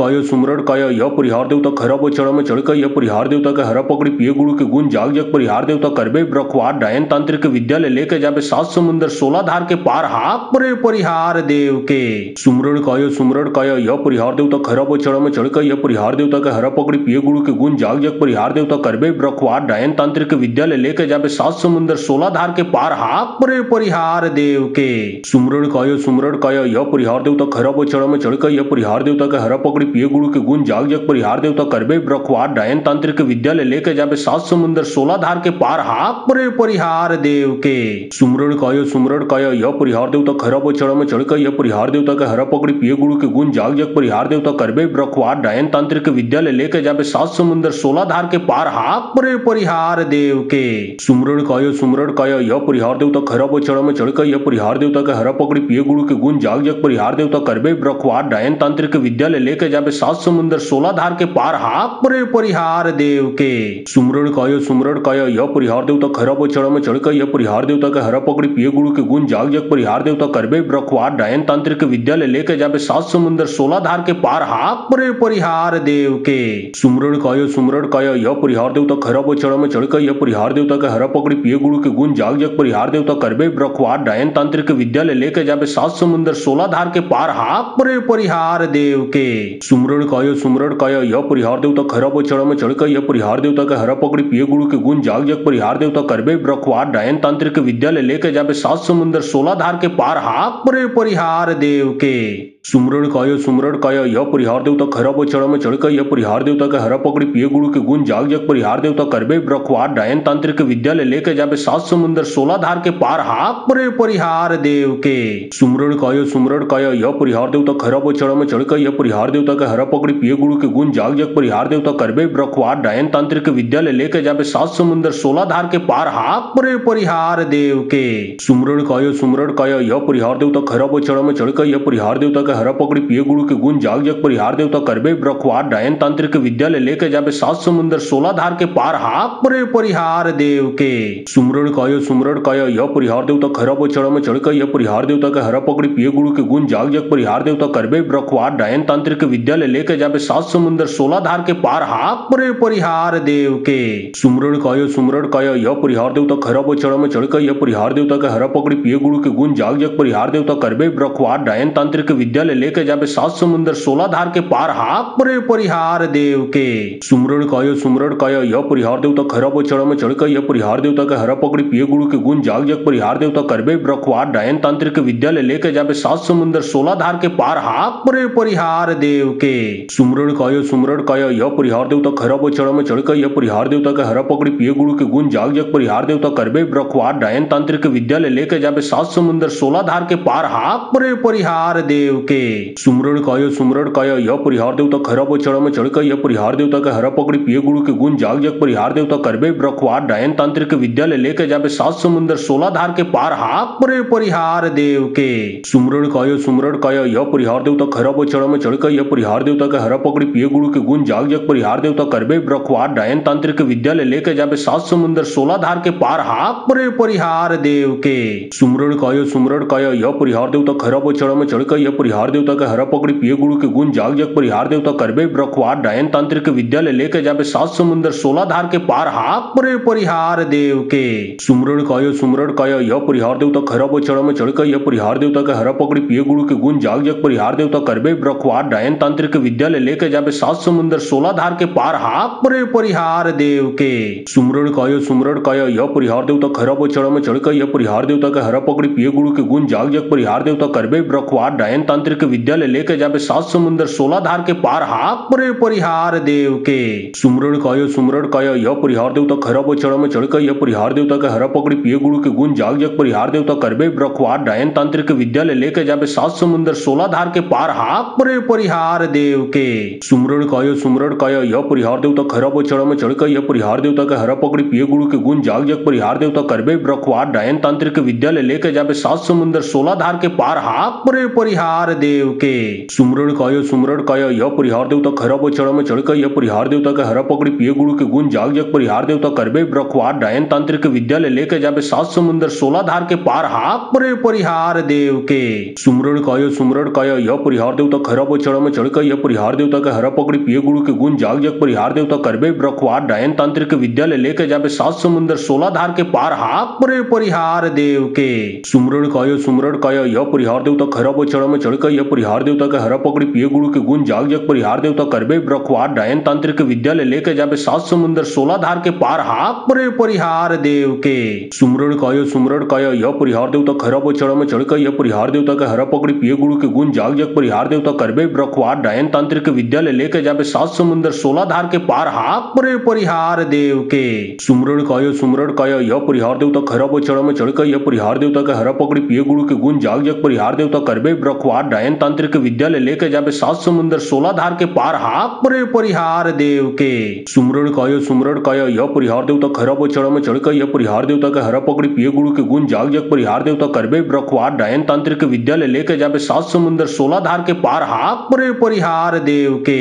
S1: कायो यह परिहार देवता खरा चढ़ में चढ़कर यह परिहार देवता के हरा पकड़ी पिए गुरु के गुण जाग जग परिहार देवता करबे ब्रखवार डायन तांत्रिक विद्यालय लेके जाबे 7 समुंदर 16 धार के पार हाक परे परिहार देव के सुमरण कायो यह परिहार देवता खरा चढ़ में चढ़कर यह परिहार देवता के हरा पकड़ी पिए गुरु के गुण जाग जग परिहार देवता करबे ब्रखवार डायन तांत्रिक विद्यालय लेके जाबे 7 समुंदर 16 धार के पार हाक परे परिहार देव के सुमरण कायो यह परिहार देवता खरा चढ़ में चढ़कर यह परिहार देवता के हरा पकड़ी पिए गुरु के गुण जाग जग परिहार देवता करबे ब्रखवार डायन तांत्रिक विद्यालय लेके जाबे 7 समुंदर 16 धार के पार हाक परे परिहार देव के सुमरण कायो यह परिहार देवता खरा चढ़ में चढ़कर यह परिहार देवता के हरा पकड़ी पिए गुरु के गुण जाग जग परिहार देवता करबे ब्रखवार डायन तांत्रिक विद्यालय लेके जाबे 7 समुंदर 16 धार के पार हाक परे परिहार देव के सुमरण कायो यह परिहार देवता खरा चढ़ में चढ़कर यह परिहार देवता के हरा पकड़ी पिए गुरु के गुण जाग जग परिहार देवता करबे ब्रखवार डायन तांत्रिक विद्यालय लेके जाबे 7 समुंदर 16 धार के पार हाक परे परिहार देव के सुमरण कायो यह परिहार देवता खरा चढ़ में चढ़कर यह परिहार देवता के हरा पकड़ी पिए गुरु के गुण जाग जग परिहार देवता करबे ब्रखवार डायन तांत्रिक विद्यालय लेके जाबे 7 समुंदर 16 धार के पार हाक परे परिहार देव के सुमरण कायो यह परिहार देवता खरा चढ़ में चढ़कर यह परिहार देवता के हरा पकड़ी पिए गुरु के गुण जाग जग परिहार देवता करबे ब्रखवार डायन तांत्रिक विद्यालय लेके जाबे 7 समुंदर 16 धार के पार हाक परे परिहार देव के सुमरण कायो यह परिहार देवता खरा चढ़ में चढ़कर यह परिहार देवता के हरा पकड़ी पिए गुरु के गुण जाग जग परिहार देवता करबे ब्रखवार डायन तांत्रिक विद्यालय लेके जाबे 7 समुंदर 16 धार के पार हाक परे परिहार देव के सुमरण कायो यह परिहार देवता खरा चढ़ में चढ़कर यह परिहार देवता के हरा पकड़ी पिए गुरु के गुण जाग जग परिहार देवता करबे ब्रखवार डायन तांत्रिक विद्यालय लेके जाबे 7 समुंदर 16 धार के पार हाक परे परिहार देव के सुमरण कायो यह परिहार देवता खरा चढ़ में चढ़कर यह परिहार देवता के हरा पकड़ी पिए गुरु के गुण जाग जग परिहार देवता करबे ब्रखवार डायन तांत्रिक विद्यालय लेके जाबे 7 समुंदर 16 धार के पार हाक परे परिहार देव के सुमरण कायो यह परिहार देवता खरा चढ़ में चढ़कर यह परिहार देवता के हरा पकड़ी पिए गुरु के गुण जाग जग परिहार देवता करबे ब्रखवार डायन तांत्रिक विद्यालय लेके जाबे 7 समुंदर 16 धार के पार हाक परे परिहार देव के सुमरण कायो यह परिहार देवता खरा चढ़ में चढ़कर यह परिहार देवता के हरा पकड़ी पिए गुरु के गुण जाग जग परिहार देवता करबे ब्रखवार डायन तांत्रिक विद्यालय लेके जाबे 7 समुंदर 16 धार के पार हाक परे परिहार देव के सुमरण कायो यह परिहार देवता खरा चढ़ में चढ़कर यह परिहार देवता के हरा पकड़ी पिए गुरु के गुण जाग जग परिहार देवता करबे ब्रखवार डायन तांत्रिक विद्यालय लेके जाबे 7 समुंदर 16 धार के पार हाक परे परिहार देव के सुमरण कायो यह परिहार देवता खरा चढ़ में चढ़कर यह परिहार देवता के हरा पकड़ी पिए गुरु के गुण जाग जग परिहार देवता करबे ब्रखवार डायन तांत्रिक विद्यालय लेके जाबे 7 समुंदर 16 धार के पार हाक परे परिहार देव के सुमरण कायो यह परिहार देवता खरा चढ़ में चढ़कर यह परिहार देवता के हरा पकड़ी पिए गुरु के गुण जाग जग परिहार देवता करबे ब्रखवार डायन तांत्रिक विद्यालय लेके जाबे 7 समुंदर 16 धार के पार हाक परे परिहार देव के सुमरण कायो यह परिहार देवता खरा चढ़ में चढ़कर यह परिहार देवता के हरा पकड़ी पिए गुरु के गुण जाग जग परिहार देवता करबे ब्रखवार डायन तांत्रिक विद्यालय लेके जाबे 7 समुंदर 16 धार के पार हाक परे परिहार देव के सुमरण कायो यह परिहार देवता खरा चढ़ में चढ़कर यह परिहार देवता के हरा पकड़ी पिए गुरु के गुण जाग जग परिहार देवता करबे ब्रखवार डायन तांत्रिक विद्यालय लेके जाबे 7 समुंदर 16 धार के पार हाक परे परिहार देव के सुमरण कायो यह परिहार देवता खरा चढ़ में चढ़कर यह परिहार परिहार देवता के हरा पकड़ी पिए गुरु के गुण जाग जग परिहार देवता करबे ब्रखवाद डायन तांत्रिक विद्यालय लेके जाबे सात समुंदर 16 धार के पार हाक परे परिहार देव के सुमरण कायो यह परिहार देवता खरा चढ़ में चढ़ कर यह परिहार देवता के हरा पकड़ी पिए गुरु के गुण जाग जग परिहार देवता करबे ब्रखवाद डायन तांत्रिक विद्यालय लेके जाबे सात समुंदर 16 धार के पार हाक परे परिहार देव के सुमरण कायो यह परिहार देवता खरा चढ़ में चढ़ कर यह परिहार देवता के हरा पकड़ी पिए गुरु के गुण जाग जग परिहार देवता करबे ब्रखवाद डायन तांत्रिक विद्यालय लेके जाबे सात समुंदर 16 धार के पार हाक परे परिहार देव के सुमरण कायो यह परिहार देवता खरा चढ़ में चढ़ कर यह परिहार देवता के हरा पकड़ी पिए गुरु के गुण जाग जग परिहार देवता करबे ब्रखवाद डायन तांत्रिक विद्यालय लेके जाबे सात समुंदर 16 धार के पार हाक परे परिहार देव के सुमरण कायो यह परिहार देवता खरा चढ़ में चढ़ कर यह परिहार देवता के हरा पकड़ी पिए गुरु के गुण जाग जग परिहार देवता करबे ब्रखवाद डायन तांत्रिक विद्यालय लेके जाबे सात समुंदर 16 धार के पार हाक परे परिहार देव के सुमरण कायो यह परिहार देवता खरा चढ़ में चढ़ कर यह परिहार देवता के हरा पकड़ी पिए गुरु के गुण जाग जग परिहार देवता करबे ब्रखवाद डायन तांत्रिक विद्यालय लेके जाबे सात समुंदर 16 धार के पार हाक परे परिहार देव के सुमरण कायो यह परिहार देवता खरा चढ़ में चढ़ कर यह परिहार देवता के हरा पकड़ी पिए गुरु के गुण जाग जग परिहार देवता करबे ब्रखवाद डायन तांत्रिक विद्यालय लेके जाबे सात समुंदर 16 धार के पार हाक परे परिहार देव के सुमरण कायो यह परिहार देवता खरा चढ़ में चढ़ कर यह परिहार देवता के हरा पकड़ी पिए गुरु के गुण जाग जग परिहार देवता करबे ब्रखवाद डायन तांत्रिक विद्यालय लेके जाबे सात समुंदर 16 धार के पार हाक परे परिहार देव के सुमरण कायो यह परिहार देवता खरा चढ़ में चढ़ कर यह परिहार देवता के हरा पकड़ी पिए गुरु के गुण जाग जग परिहार देवता करबे ब्रखवाद डायन तांत्रिक विद्यालय लेके जाबे सात समुंदर 16 धार के पार हाक परे परिहार देव के सुमरण कायो यह परिहार देवता खरा चढ़ में चढ़ कर यह परिहार देवता के हरा पकड़ी पिए गुरु के गुण जाग जग परिहार देवता करबे ब्रखवाद डायन तांत्रिक विद्यालय लेके जाबे सात समुंदर 16 धार के पार हाक परे परिहार देव के सुमरण कायो यह परिहार देवता खरा चढ़ में चढ़ कर यह परिहार देवता के हरा पकड़ी पिए गुरु के गुण जाग जग परिहार देवता करबे ब्रखवाद डायन तांत्रिक विद्यालय लेके जाबे सात समुंदर 16 धार के पार हाक परे परिहार देव के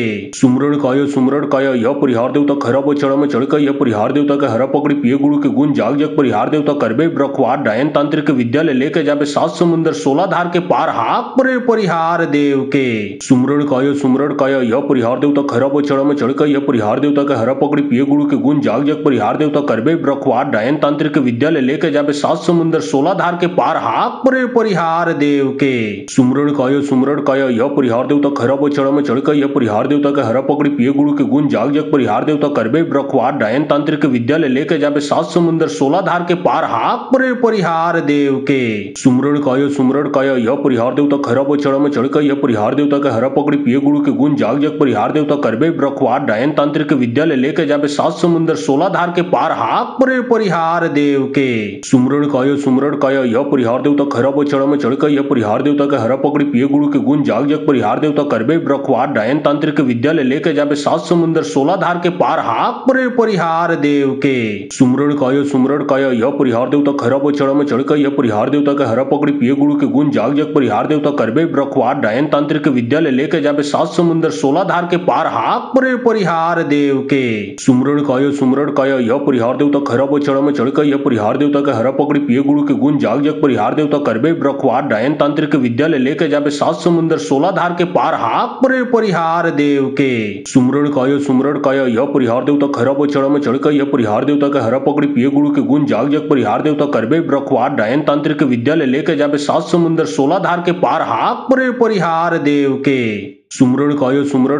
S1: सुमरण कायो यह परिहार देवता खरा चढ़ में चढ़ कर यह परिहार देवता के हरा पकड़ी पिए गुरु के गुण जाग जग परिहार देवता करबे ब्रखवाद डायन तांत्रिक विद्यालय लेके जाबे सात समुंदर 16 धार के पार हाक परे परिहार देव के सुमरण कायो यह परिहार देवता खरा चढ़ में चढ़ कर यह परिहार देवता के हरा पकड़ी पिए गुरु के गुण जाग जग परिहार देवता करबे ब्रखवाद डायन तांत्रिक विद्यालय लेके जाबे सात समुंदर 16 धार के पार हाक परे परिहार देव के सुमरण कायो यह परिहार देवता खरा चढ़ में चढ़ कर यह परिहार देवता के हरा पकड़ी पिए गुरु के गुण जाग जग परिहार देवता करबे ब्रखवाद डायन तांत्रिक विद्यालय लेके जाबे सात समुंदर 16 धार के पार हाक परे परिहार देव के सुमरण कायो यह परिहार देवता खरा चढ़ में चढ़ कर यह परिहार देवता के हरा पकड़ी पिए गुरु के गुण जाग जग परिहार देवता करबे ब्रखवाद डायन तांत्रिक विद्यालय लेके जाबे सात समुंदर 16 धार के पार हाक परे परिहार देव के सुमरण कायो यह परिहार देवता खरा चढ़ में चढ़ कर यह परिहार देवता के हरा पकड़ी पिए गुरु के गुण जाग जग परिहार देवता करबे ब्रखवाद डायन तांत्रिक विद्यालय लेके जाबे सात समुंदर 16 धार के पार हाक परे परिहार देव के सुमरण कायो यह परिहार देवता खरा चढ़ में चढ़ कर यह परिहार देवता के हरा पकड़ी पिए गुरु के गुण जाग जग परिहार देवता करबे ब्रखवाद डायन तांत्रिक विद्यालय लेके जाबे सात समुंदर 16 धार के पार हाक परे परिहार देव के सुमरण कायो यह परिहार देवता खरा चढ़ में चढ़ कर यह परिहार देवता के हरा पकड़ी पिए गुरु के गुण जाग जग परिहार देवता करबे ब्रखवाद डायन तांत्रिक विद्यालय लेके जाबे सात समुंदर 16 धार के पार हाक परे परिहार देव के सुमरण कायो यह परिहार देवता खरा चढ़ में चढ़ कर यह परिहार देवता के हरा पकड़ी पिए गुरु के गुण जाग जग परिहार देवता करबे ब्रखवाद डायन तांत्रिक विद्यालय लेके जाबे सात समुंदर 16 धार के पार हाक परे परिहार देव के सुमरण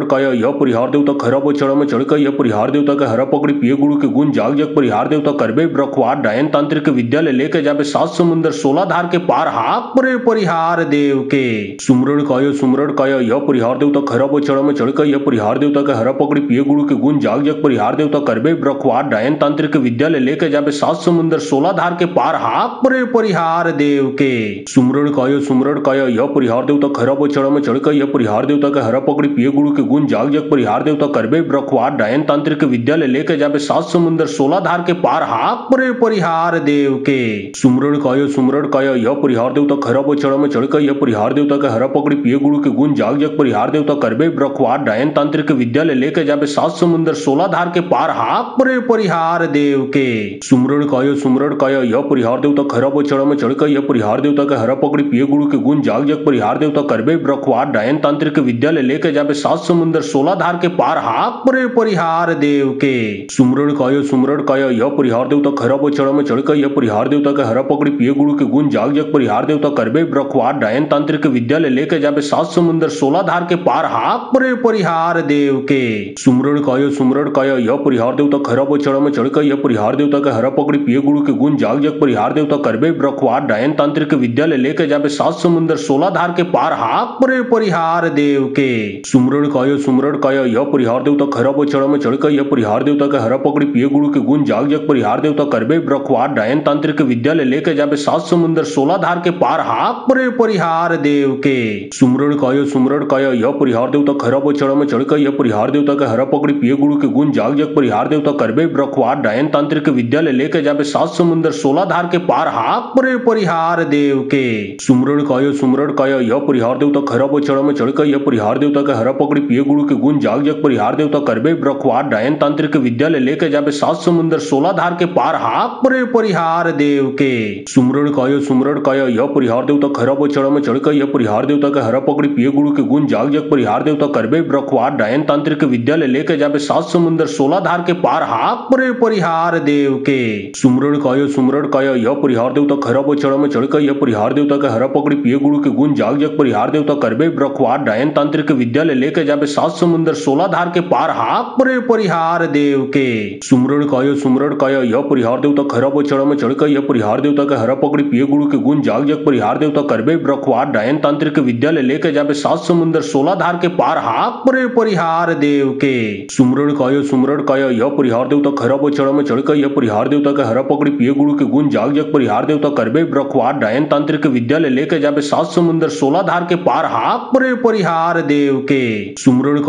S1: कायो यह परिहार देवता खरा चढ़ में चढ़ कर यह परिहार देवता के हरा पकड़ी पिए गुरु के गुण जाग जग परिहार देवता करबे ब्रखवाद डायन तांत्रिक विद्यालय लेके जाबे सात समुंदर 16 धार के पार हाक परे परिहार देव के सुमरण कायो यह परिहार देवता खरा चढ़ में चढ़ कर यह परिहार देवता के हरा पकड़ी पिए गुरु के गुण जाग जग परिहार देवता करबे ब्रखवाद डायन तांत्रिक विद्यालय लेके जाबे सात समुंदर 16 धार के पार हाक परे परिहार देव के सुमरण कायो यह परिहार देवता खरा चढ़ में चढ़ कर यह परिहार देवता के हरा पकड़ी पिए गुरु के गुण जाग जग परिहार देवता करबे ब्रखवाद डायन तांत्रिक विद्यालय लेके जाबे सात समुंदर 16 धार के पार हाक परे परिहार देव के सुमरण कायो यह परिहार देवता खरा बचड़ा में चढ़कर यह परिहार देवता के हरा पकड़ी पिए गुरु के गुण जाग जग परिहार देवता करबे ब्रखवाद डायन तांत्रिक विद्यालय लेके जाबे सात समुंदर 16 धार के पार हाक परे परिहार देव के सुमरण कायो यह परिहार देवता खरा बचड़ा में चढ़कर यह परिहार देवता के हरा पकड़ी पिए गुरु के गुण जाग जग परिहार देवता करबे ब्रखवाद डायन तांत्रिक विद्यालय लेके जाबे सात समुंदर 16 धार के पार हाक परे परिहार देव के सुमरण कायो यह परिहार देवता खरा बचड़ा में चढ़कर यह परिहार देवता के हरा पकड़ी पिए गुरु के गुण जाग जग परिहार देवता करबे ब्रखवाद डायन तांत्रिक विद्यालय लेके जाबे सात समुंदर 16 धार के पार हाक परे परिहार देव के सुमरण कायो यह परिहार देवता खरा बचड़ा में चढ़कर यह परिहार देवता के हरा पकड़ी पिए गुरु के गुण जाग जग परिहार देवता करबे ब्रखवाद डायन तांत्रिक विद्यालय लेके जाबे सात समुंदर 16 धार के पार हाक परे परिहार देव के सुमरण कायो यह परिहार देवता खरा बचड़ा में चढ़कर यह परिहार देवता के हरा पकड़ी पिए गुरु के गुण जाग जग परिहार देवता करबे ब्रखवाद डायन तांत्रिक विद्यालय लेके जाबे सात समुंदर 16 धार के पार हाक परे परिहार देव के सुमरण कायो यह परिहार देवता खरा बचड़ा में चढ़कर यह परिहार देवता के हरा पकड़ी पिए गुरु के गुण जाग जग परिहार देवता करबे ब्रखवाद डायन तांत्रिक विद्यालय लेके जाबे सात समुंदर 16 धार के पार हाक परे परिहार देव के सुमरण कायो यह परिहार देवता खरा बचड़ा में चढ़कर यह परिहार देवता के हरा पकड़ी पिए गुरु के गुण जाग जग परिहार देवता करबे ब्रखवाद डायन तांत्रिक विद्यालय लेके जाबे सात समुंदर 16 धार के पार हाक परे परिहार देव के सुमरण कायो यह परिहार देवता खरा बचड़ा में चढ़कर यह परिहार देवता के हरा पकड़ी पिए गुरु के गुण जाग जग परिहार देवता करबे ब्रखवाद डायन तांत्रिक विद्यालय लेके जाबे सात समुंदर 16 धार के पार हाक परे परिहार देव के सुमरण कायो यह परिहार देवता खरा बचड़ा में चढ़कर यह परिहार देवता के हरा पकड़ी पिए गुरु के गुण जाग जग परिहार देवता करबे ब्रखवाद डायन तांत्रिक विद्यालय लेके जाबे सात समुंदर 16 धार के पार हाक परे परिहार देव के सुमरण कायो यह परिहार देवता खरा बचड़ा में चढ़कर यह परिहार देवता के हरा पकड़ी पिए गुरु के गुण जाग जग परिहार देवता करबे ब्रखवाद डायन तांत्रिक विद्यालय लेके जाबे सात समुंदर 16 धार के पार हाक परे परिहार देव के सुमरण कायो यह परिहार देवता खरा बचड़ा में चढ़कर यह परिहार देवता के हरा पकड़ी पिए गुरु के गुण जाग जग परिहार देवता करबे ब्रखवाद डायन तांत्रिक विद्यालय लेके जाबे सात समुंदर 16 धार के पार हाक परे परिहार देव के सुमरण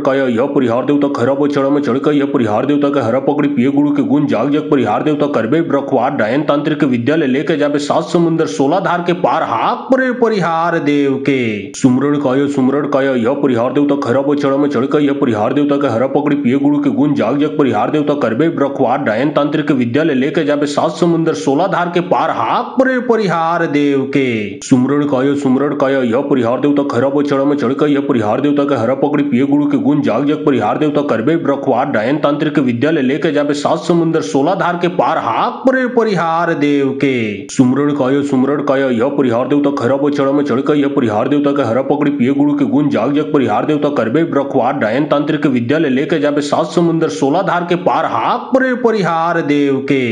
S1: कायो यह परिहार देवता खरा बचड़ा में चढ़कर यह परिहार देवता के हरा पकड़ी पिए गुरु के गुण जाग जग परिहार देवता करबे ब्रखवाद डायन तांत्रिक विद्यालय लेके जाबे सात समुंदर 16 धार के पार हाक परे परिहार देव के सुमरण कायो यह परिहार देवता खरा बचड़ा में चढ़कर यह परिहार देवता के हरा पकड़ी पिए गुरु के गुण जाग जग परिहार देवता करबे ब्रखवाद डायन तांत्रिक विद्यालय लेके जाबे सात समुंदर 16 धार के पार हाक परे परिहार देव के सुमरण कायो यह परिहार देवता खरा बचड़ा में चढ़कर यह परिहार देवता के हरा पकड़ी पिए गुरु के गुण जाग जग परिहार देवता करबे ब्रखवाद डायन तांत्रिक विद्यालय लेके जाबे सात समुंदर 16 धार के पार हाक परे परिहार देव के सुमरण कायो यह परिहार देवता खरा बचड़ा में चढ़कर यह परिहार देवता के हरा पकड़ी पिए गुरु के गुण जाग जग परिहार देवता करबे ब्रखवाद डायन तांत्रिक विद्यालय लेके जाबे सात समुंदर 16 धार के पार हाक परे परिहार देव के सुमरण कायो यह परिहार देवता खरा बचड़ा में चढ़कर यह परिहार देवता के हरा पकड़ी पिए गुरु के गुण जाग जग परिहार देवता करबे ब्रखवाद डायन तांत्रिक विद्यालय लेके जाबे सात समुंदर 16 धार के पार हाक परे परिहार देव के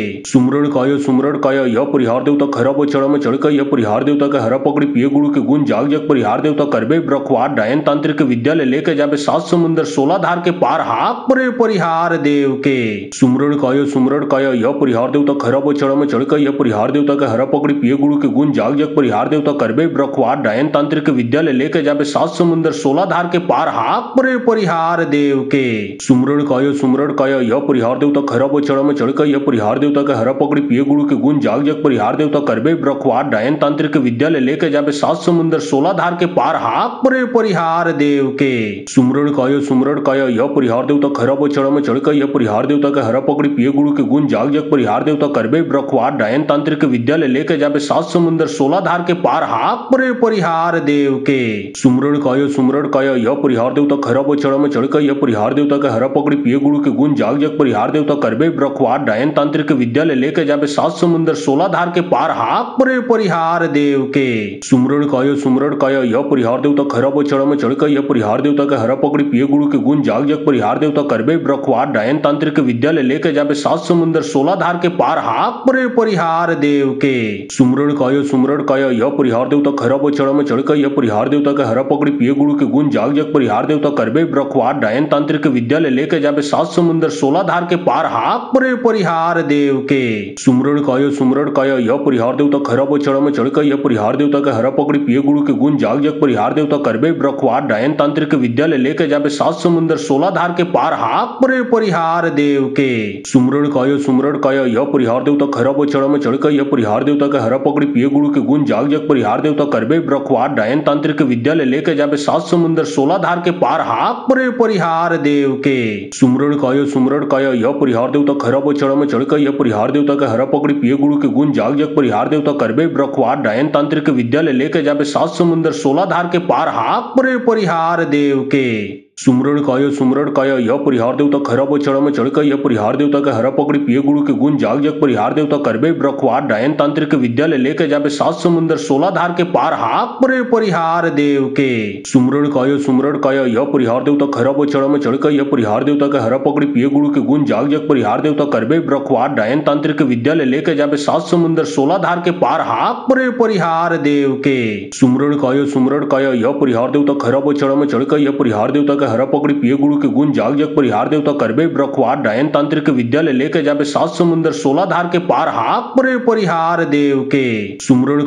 S1: सुमरण कायो यह परिहार देवता खरा बचड़ा में चढ़कर यह परिहार देवता के हरा पकड़ी पिए गुरु के गुण जाग जग परिहार देवता करबे ब्रखवाद डायन तांत्रिक विद्यालय लेके जाबे सात समुंदर 16 धार के पार हाक परे परिहार देव के सुमरण कायो यह परिहार देवता खरा बचड़ा में चढ़कर यह परिहार देवता के हरा पकड़ी पिए गुरु के गुण जाग जग परिहार देवता करबे ब्रखवाद डायन तांत्रिक विद्यालय लेके जाबे सात समुंदर 16 धार के पार हाक परे परिहार देव के सुमरण कायो यह परिहार देवता खरा बचड़ा में चढ़कर यह परिहार देवता के हरा पकड़ी पिए गुरु के गुण जाग जग परिहार देवता करबे ब्रखवाद डायन तांत्रिक विद्यालय लेके जाबे सात समुंदर 16 धार के पार हाक परे परिहार देव के सुमरण कायो यह परिहार देवता खरा बचड़ा में चढ़कर यह परिहार देवता के हरा पकड़ी पिए गुरु के गुण जाग जग परिहार देवता करबे ब्रखवाद डायन तांत्रिक विद्यालय लेके जाबे सात समुंदर 16 धार के पार हाक परे परिहार देव के सुमरण कायो यह परिहार देवता खरा बचड़ा में चढ़कर यह परिहार देवता के हरा पकड़ी पिए गुरु के गुण जाग जग परिहार देवता करबे ब्रखवाद डायन तांत्रिक विद्यालय लेके जाबे सात समुंदर 16 धार के पार हाक परे परिहार देव के सुमरण कायो यह परिहार देवता खरा बचड़ा में चढ़कर यह परिहार देवता के हरा पकड़ी पिए गुरु के गुण जाग जग परिहार देवता करबे ब्रखवाद डायन तांत्रिक विद्यालय लेके जाबे सात समुंदर 16 धार के पार हाक परे परिहार देव के सुमरण कायो यह परिहार देवता खरा बचड़ा में चढ़कर यह परिहार देवता के हरा पकड़ी पिए गुरु के गुण जाग जग परिहार देवता करबे ब्रखवाद डायन तांत्रिक विद्यालय लेके जाबे 7 समुंदर 16 धार के पार हाक परे परिहार देव के सुमरण कायो यह परिहार देवता खरा चढ़ में चढ़ यह परिहार देवता के हरा पकड़ी पिए गुरु के गुण जाग जग परिहार देवता करबे ब्रखवाद डायन तांत्रिक विद्यालय लेके जाबे 7 समुंदर 16 धार के पार हाक परे परिहार देव के सुमरण कायो यह परिहार देवता खरा चढ़ में चढ़ यह परिहार देवता के हरा पकड़ी पिए गुरु के गुण जाग जग परिहार देवता करबे ब्रखवाद डायन तांत्रिक विद्यालय लेके जाबे 7 समुंदर 16 धार के पार हाक परे परिहार देव के सुमरण कायो यह परिहार देवता खरा चढ़ में चढ़ यह परिहार देवता के हरा पकड़ी पिए गुरु के गुण जाग जग परिहार देवता करबे ब्रखवाद डायन तांत्रिक विद्यालय लेके जाबे 7 समुंदर 16 धार के पार हाक परे परिहार देव के सुमरण कायो यह परिहार देवता खरा चढ़ में चढ़ यह परिहार देवता के हरा पकड़ी पिए गुरु के गुण जाग जग परिहार देवता करबे ब्रखवाद डायन तांत्रिक विद्यालय लेके जाबे 7 समुंदर 16 धार के पार हाक परे परिहार देव के सुमरण कायो यह परिहार देवता खरा चढ़ में चढ़ यह परिहार देवता के हरा पकड़ी पिए गुरु के गुण जाग जग परिहार देवता करबे ब्रखवाद डायन तांत्रिक विद्यालय लेके जाबे 7 समुंदर 16 धार के पार हाक परे परिहार देव के सुमरण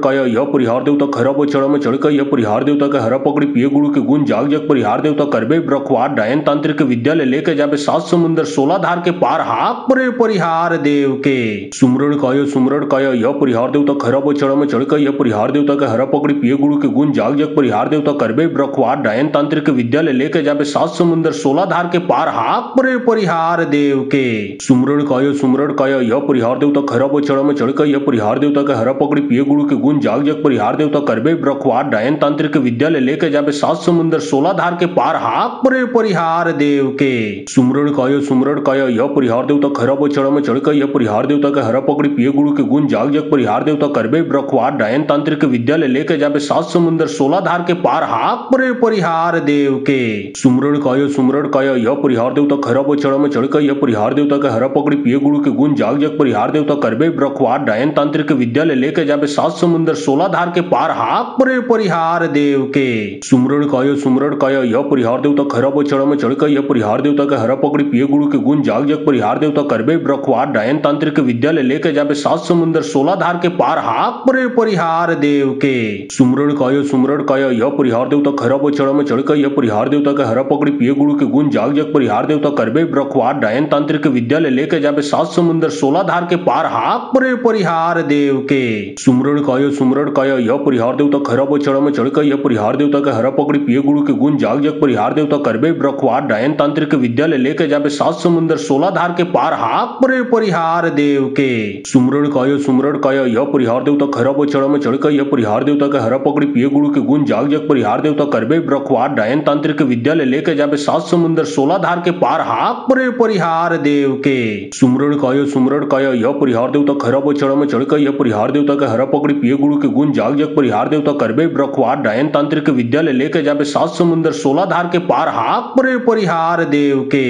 S1: कायो यह परिहार देवता खरा चढ़ में चढ़ यह परिहार देवता के हरा पकड़ी पिए गुरु के गुण जाग जग परिहार देवता करबे ब्रखवाद डायन तांत्रिक विद्यालय लेके जाबे 7 समुंदर 16 धार के पार हाक परे परिहार देव के सुमरण कायो यह परिहार देवता खरा चढ़ में चढ़ यह परिहार देवता के हरा पकड़ी पिए गुरु के गुण जाग जग परिहार देवता करबे ब्रखवाद डायन तांत्रिक विद्यालय लेके जाबे 7 समुंदर 16 धार के पार हाक परे परिहार देव के सुमरण कायो यह परिहार देवता खरा चढ़ में चढ़ यह परिहार देवता के हरा पकड़ी पिए गुरु के गुण जाग जग परिहार देवता करबे ब्रखवाद डायन तांत्रिक विद्यालय लेके जाबे 7 समुंदर 16 धार के पार हाक परे परिहार देव के सुमरण कायो यह परिहार देवता खरा चढ़ में चढ़ यह परिहार देवता के हरा पकड़ी पिए गुरु के गुण जाग जग परिहार देवता करबे ब्रखवाद डायन तांत्रिक विद्यालय लेके जाबे 7 समुंदर 16 धार के पार हाक परे परिहार देव के सुमरण कायो यह परिहार देवता खरा चढ़ में चढ़ यह परिहार देवता के हरा पकड़ी पिए गुरु के गुण जाग जग परिहार देवता करबे ब्रखवाद डायन तांत्रिक विद्यालय लेके जाबे 7 समुंदर 16 धार के पार हाक परे परिहार देव के सुमरण कायो यह परिहार देवता खरा चढ़ में चढ़ यह परिहार देवता के हरा पकड़ी पिए गुरु के गुण जाग जग परिहार देवता करबे ब्रखवाद डायन तांत्रिक विद्यालय लेके जाबे 7 समुंदर 16 धार के पार हाक परे परिहार देव के सुमरण कायो यह परिहार देवता खरा चढ़ में चढ़ यह परिहार देवता के हरा पकड़ी पिए गुरु के गुण जाग जग परिहार देवता करबे ब्रखवाद डायन तांत्रिक विद्यालय लेके जाबे 7 समुंदर 16 धार के पार हाक परे परिहार देव के सुमरण कायो यह परिहार देवता खरा चढ़ में चढ़ यह परिहार देवता के हरा पकड़ी पिए गुरु के गुण जाग जग परिहार देवता करबे ब्रखवाद डायन तांत्रिक विद्यालय लेके जाबे 7 समुंदर 16 धार के पार हाक परे परिहार देव के सुमरण कायो यह परिहार देवता खरा चढ़ में चढ़ यह परिहार देवता के हरा पकड़ी पिए गुरु के गुण जाग जग परिहार देवता करबे ब्रखवाद डायन तांत्रिक विद्यालय लेके जाबे 7 समुंदर 16 धार के पार हाक परे परिहार देव के सुमरण कायो यह परिहार देवता खरा चढ़ में चढ़ यह परिहार देवता के हरा पकड़ी पिए गुरु के गुण जाग जग परिहार देवता करबे ब्रखवाद डायन तांत्रिक विद्यालय लेके जाबे 7 समुंदर 16 धार के पार हाक परे परिहार देव के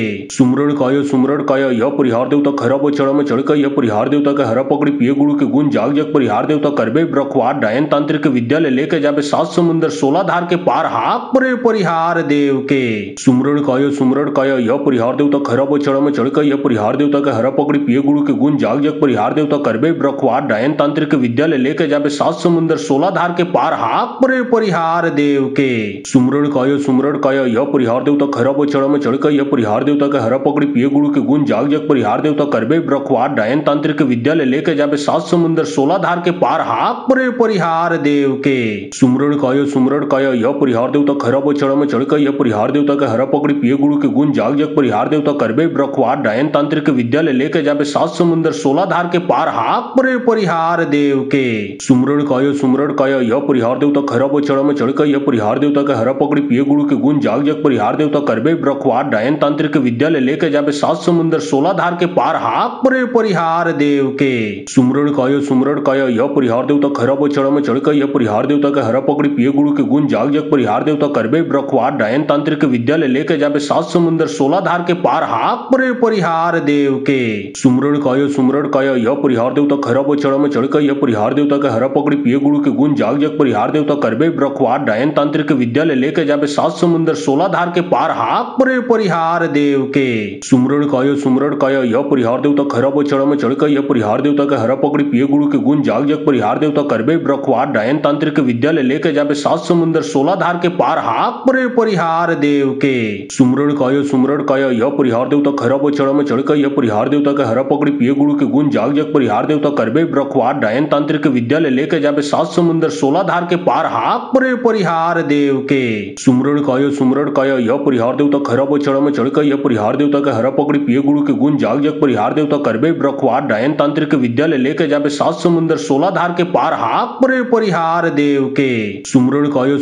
S1: सुमरण कायो यह परिहार देवता खरा चढ़ में चढ़ यह परिहार देवता के हरा पकड़ी पिए गुरु के गुण जाग जग परिहार देवता करबे ब्रखवाद डायन तांत्रिक विद्यालय लेके जाबे 7 समुंदर 16 धार के पार हाक परे परिहार देव के सुमरण कायो यह परिहार देवता खरा चढ़ में चढ़ यह परिहार देवता के हरा पकड़ी पिए गुरु के गुण जाग जग परिहार देवता करबे ब्रखवाद डायन तांत्रिक विद्यालय लेके जाबे 7 समुंदर 16 धार के पार हाक परे परिहार देव के सुमरण कायो यह परिहार देवता खरा चढ़ में चढ़ यह परिहार देवता के हरा पकड़ी पिए गुरु के गुण जाग जग परिहार देवता करबे ब्रखवाद डायन तांत्रिक विद्यालय लेके जाबे 7 समुंदर 16 धार के पार हाक परे परिहार देव के सुमरण कायो यह परिहार देवता खरा चढ़ में चढ़ यह परिहार देवता के हरा पकड़ी पिए गुरु के गुण जाग जग परिहार देवता करबे ब्रखवाद डायन तांत्रिक विद्यालय लेके जाबे 7 समुंदर 16 धार के पार हाक परे परिहार देव के सुमरण कायो यह परिहार देवता खरा चढ़ में चढ़ यह परिहार देवता के हरा पकड़ी पिए गुरु के गुण जाग जग परिहार देवता करबे ब्रखवाद डायन तांत्रिक विद्यालय लेके जाबे 7 समुंदर 16 धार के पार हाक परे परिहार देव के सुमरण कायो यह परिहार देवता खरा चढ़ में चढ़ यह परिहार देवता के हरा पकड़ी पिए गुरु के गुण जाग जग परिहार देवता करबे ब्रखवाद डायन तांत्रिक विद्यालय लेके जाबे 7 समुंदर 16 धार के पार हाक परे परिहार देव के सुमरण काया यह परिहार देवता खरा बो चढ़ा में चढ़ यह परिहार देवता के हरा पकड़ी पिए गुरु के गुण जाग जग परिहार देवता करबे ब्रखवार डायन तांत्रिक विद्यालय लेके जाबे 7 समुंदर 16 धार के पार हाक परे परिहार देव के सुमरण काया यह परिहार देवता खरा बो चढ़ा में चढ़ यह परिहार देवता के हरा पकड़ी पिए गुरु के गुण जाग जग परिहार देवता करबे ब्रखवार डायन तांत्रिक विद्यालय लेके जाबे 7 समुंदर 16 धार के पार हाक परे परिहार देव के सुमरण काया यह परिहार देवता खरा बो चढ़ा में चढ़ यह परिहार देवता के हरा पकड़ी पिए गुरु के गुण जाग जग परिहार देवता करबे ब्रखवार डायन तांत्रिक विद्यालय लेके जाबे 7 समुंदर 16 धार के पार हाक परे परिहार देव के सुमरण काया यह परिहार देवता खरा बो चढ़ा में चढ़ यह परिहार देवता के हरा पकड़ी पिए गुरु के गुण जाग जग परिहार देवता करबे ब्रखवार डायन तांत्रिक विद्यालय लेके जाबे 7 समुंदर 16 धार के पार हाक परे परिहार देव के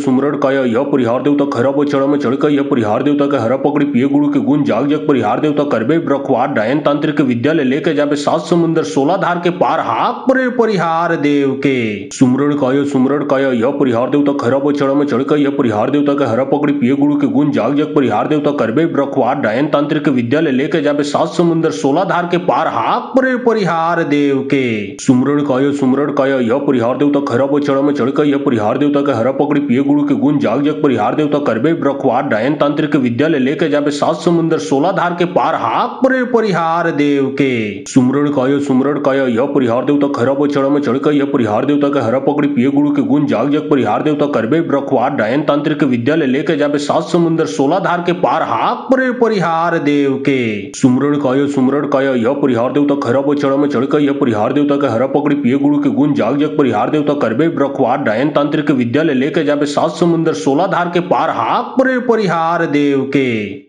S1: सुमरण काया यह परिहार देवता खरा बो चढ़ा में चढ़ यह परिहार देवता के हरा पकड़ी पिए गुरु के गुण जाग जग परिहार देवता करबे ब्रखवार डायन तांत्रिक विद्यालय लेके जाबे 7 समुंदर 16 धार के पार हाक परे परिहार देव के सुमरण काया यह परिहार देवता खरा बो चढ़ा में चढ़ यह परिहार देवता के हरा पकड़ी पिए गुरु के गुण जाग जग परिहार देवता करबे ब्रखवार डायन तांत्रिक विद्यालय लेके जाबे 7 समुंदर 16 धार के पार हाक परे परिहार देव के सुमरण काया यह परिहार देवता खरा बो चढ़ा में चढ़ यह परिहार देवता के हरा पकड़ी पिए गुरु के गुण जाग जग परिहार देवता करबे ब्रखवार डायन तांत्रिक विद्यालय लेके जाबे 7 समुंदर 16 धार के पार हाक परे परिहार देव के सुमरण काया यह परिहार देवता खरा बो चढ़ा में चढ़ यह परिहार देवता के हरा पकड़ी पिए गुरु के गुण जाग जग परिहार देवता करबे ब्रखवार डायन तांत्रिक विद्यालय लेके जाबे 7 समुंदर 16 धार के पार हाक परे परिहार देव के सुमरण काया यह परिहार देवता खरा बो चढ़ा में चढ़ यह परिहार देवता के हरा पकड़ी पिए गुरु के गुण जाग जग परिहार देवता करबे ब्रखवार डायन तांत्रिक विद्यालय लेके जाबे 7 समुंदर 16 धार के पार हाक परे परिहार देव के।